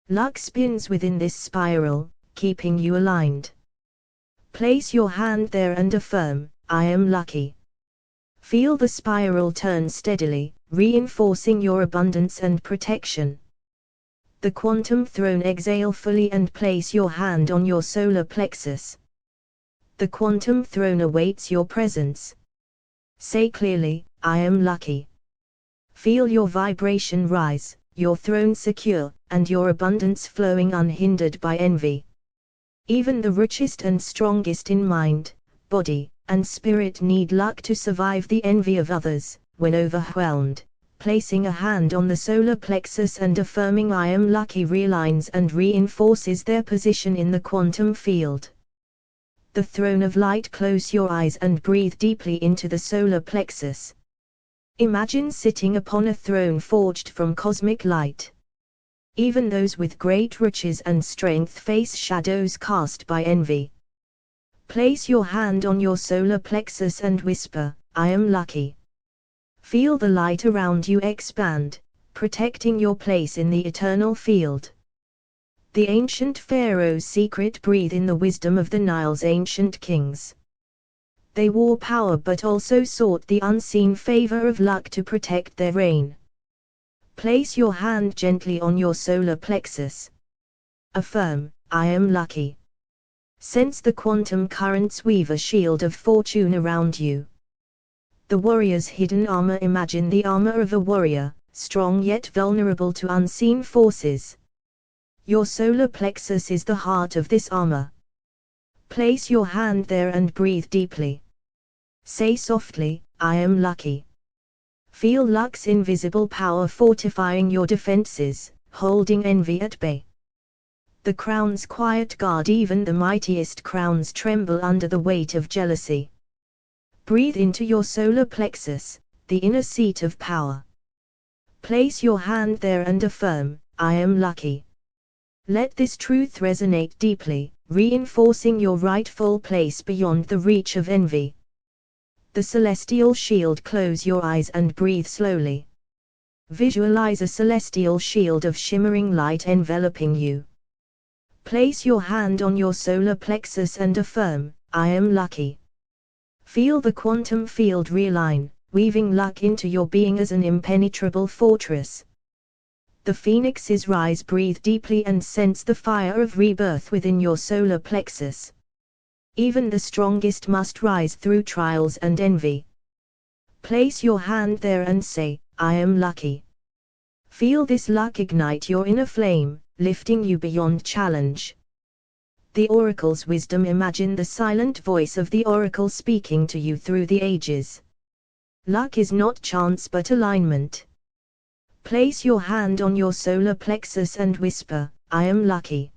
Luck spins within this spiral, keeping you aligned. Place your hand there and affirm, I am lucky. Feel the spiral turn steadily, reinforcing your abundance and protection. The quantum throne. Exhale fully and place your hand on your solar plexus. The quantum throne awaits your presence. Say clearly, I am lucky. Feel your vibration rise, your throne secure, and your abundance flowing unhindered by envy. Even the richest and strongest in mind, body, and spirit need luck to survive the envy of others. When overwhelmed, placing a hand on the solar plexus and affirming I am lucky realigns and reinforces their position in the quantum field. The throne of light. Close your eyes and breathe deeply into the solar plexus. Imagine sitting upon a throne forged from cosmic light. Even those with great riches and strength face shadows cast by envy. Place your hand on your solar plexus and whisper, I am lucky. Feel the light around you expand, protecting your place in the eternal field. The ancient pharaoh's secret. Breathe in the wisdom of the Nile's ancient kings. They wore power but also sought the unseen favor of luck to protect their reign. Place your hand gently on your solar plexus. Affirm, I am lucky. Sense the quantum currents weave a shield of fortune around you. The warrior's hidden armor. Imagine the armor of a warrior, strong yet vulnerable to unseen forces. Your solar plexus is the heart of this armor. Place your hand there and breathe deeply. Say softly, I am lucky. Feel luck's invisible power fortifying your defenses, holding envy at bay. The crown's quiet guard. Even the mightiest crowns tremble under the weight of jealousy. Breathe into your solar plexus, the inner seat of power. Place your hand there and affirm, I am lucky. Let this truth resonate deeply, reinforcing your rightful place beyond the reach of envy. The celestial shield. Close your eyes and breathe slowly. Visualize a celestial shield of shimmering light enveloping you. Place your hand on your solar plexus and affirm, I am lucky. Feel the quantum field realign, weaving luck into your being as an impenetrable fortress. The phoenix's rise. Breathe deeply and sense the fire of rebirth within your solar plexus. Even the strongest must rise through trials and envy. Place your hand there and say, I am lucky. Feel this luck ignite your inner flame, lifting you beyond challenge. The oracle's wisdom. Imagine the silent voice of the oracle speaking to you through the ages. Luck is not chance but alignment. Place your hand on your solar plexus and whisper, I am lucky.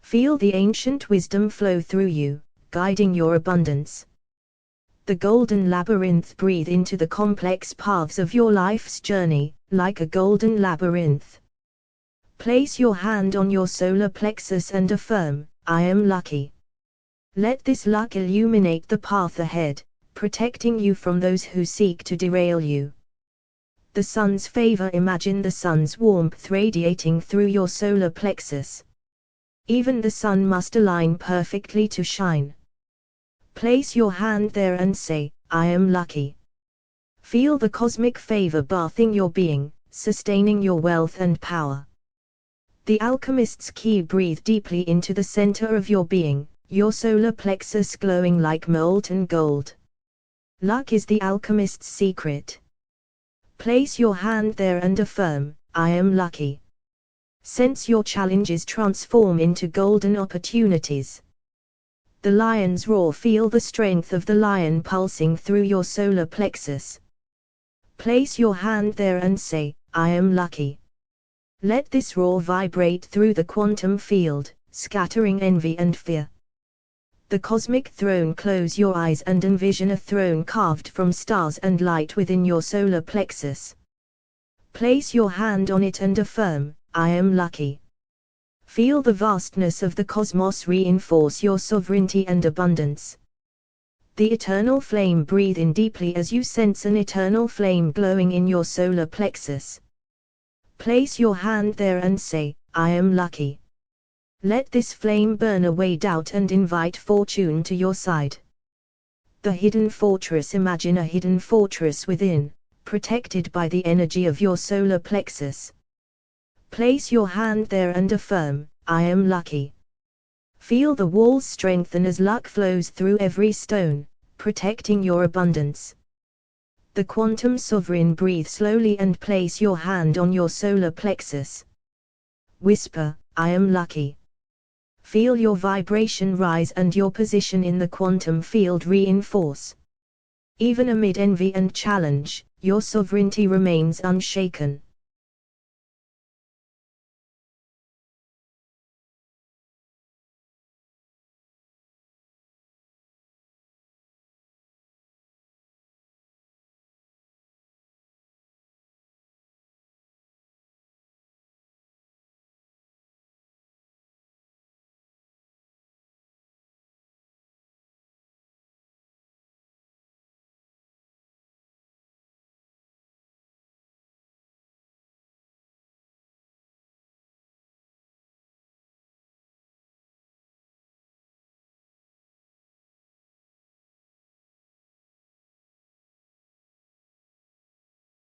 Feel the ancient wisdom flow through you, guiding your abundance. The golden labyrinth. Breathe into the complex paths of your life's journey, like a golden labyrinth. Place your hand on your solar plexus and affirm, I am lucky. Let this luck illuminate the path ahead, protecting you from those who seek to derail you. The sun's favor. Imagine the sun's warmth radiating through your solar plexus. Even the sun must align perfectly to shine. Place your hand there and say, I am lucky. Feel the cosmic favor bathing your being, sustaining your wealth and power. The alchemist's key. Breathe deeply into the center of your being, your solar plexus glowing like molten gold. Luck is the alchemist's secret. Place your hand there and affirm, I am lucky. Sense your challenges transform into golden opportunities. The lion's roar. Feel the strength of the lion pulsing through your solar plexus. Place your hand there and say, I am lucky. Let this roar vibrate through the quantum field, scattering envy and fear. The cosmic throne. Close your eyes and envision a throne carved from stars and light within your solar plexus. Place your hand on it and affirm, I am lucky. Feel the vastness of the cosmos reinforce your sovereignty and abundance. The eternal flame. Breathe in deeply as you sense an eternal flame glowing in your solar plexus. Place your hand there and say, I am lucky. Let this flame burn away doubt and invite fortune to your side. The hidden fortress. Imagine a hidden fortress within, protected by the energy of your solar plexus. Place your hand there and affirm, I am lucky. Feel the walls strengthen as luck flows through every stone, protecting your abundance. The quantum sovereign. Breathe slowly and place your hand on your solar plexus. Whisper, I am lucky. Feel your vibration rise and your position in the quantum field reinforce. Even amid envy and challenge, your sovereignty remains unshaken.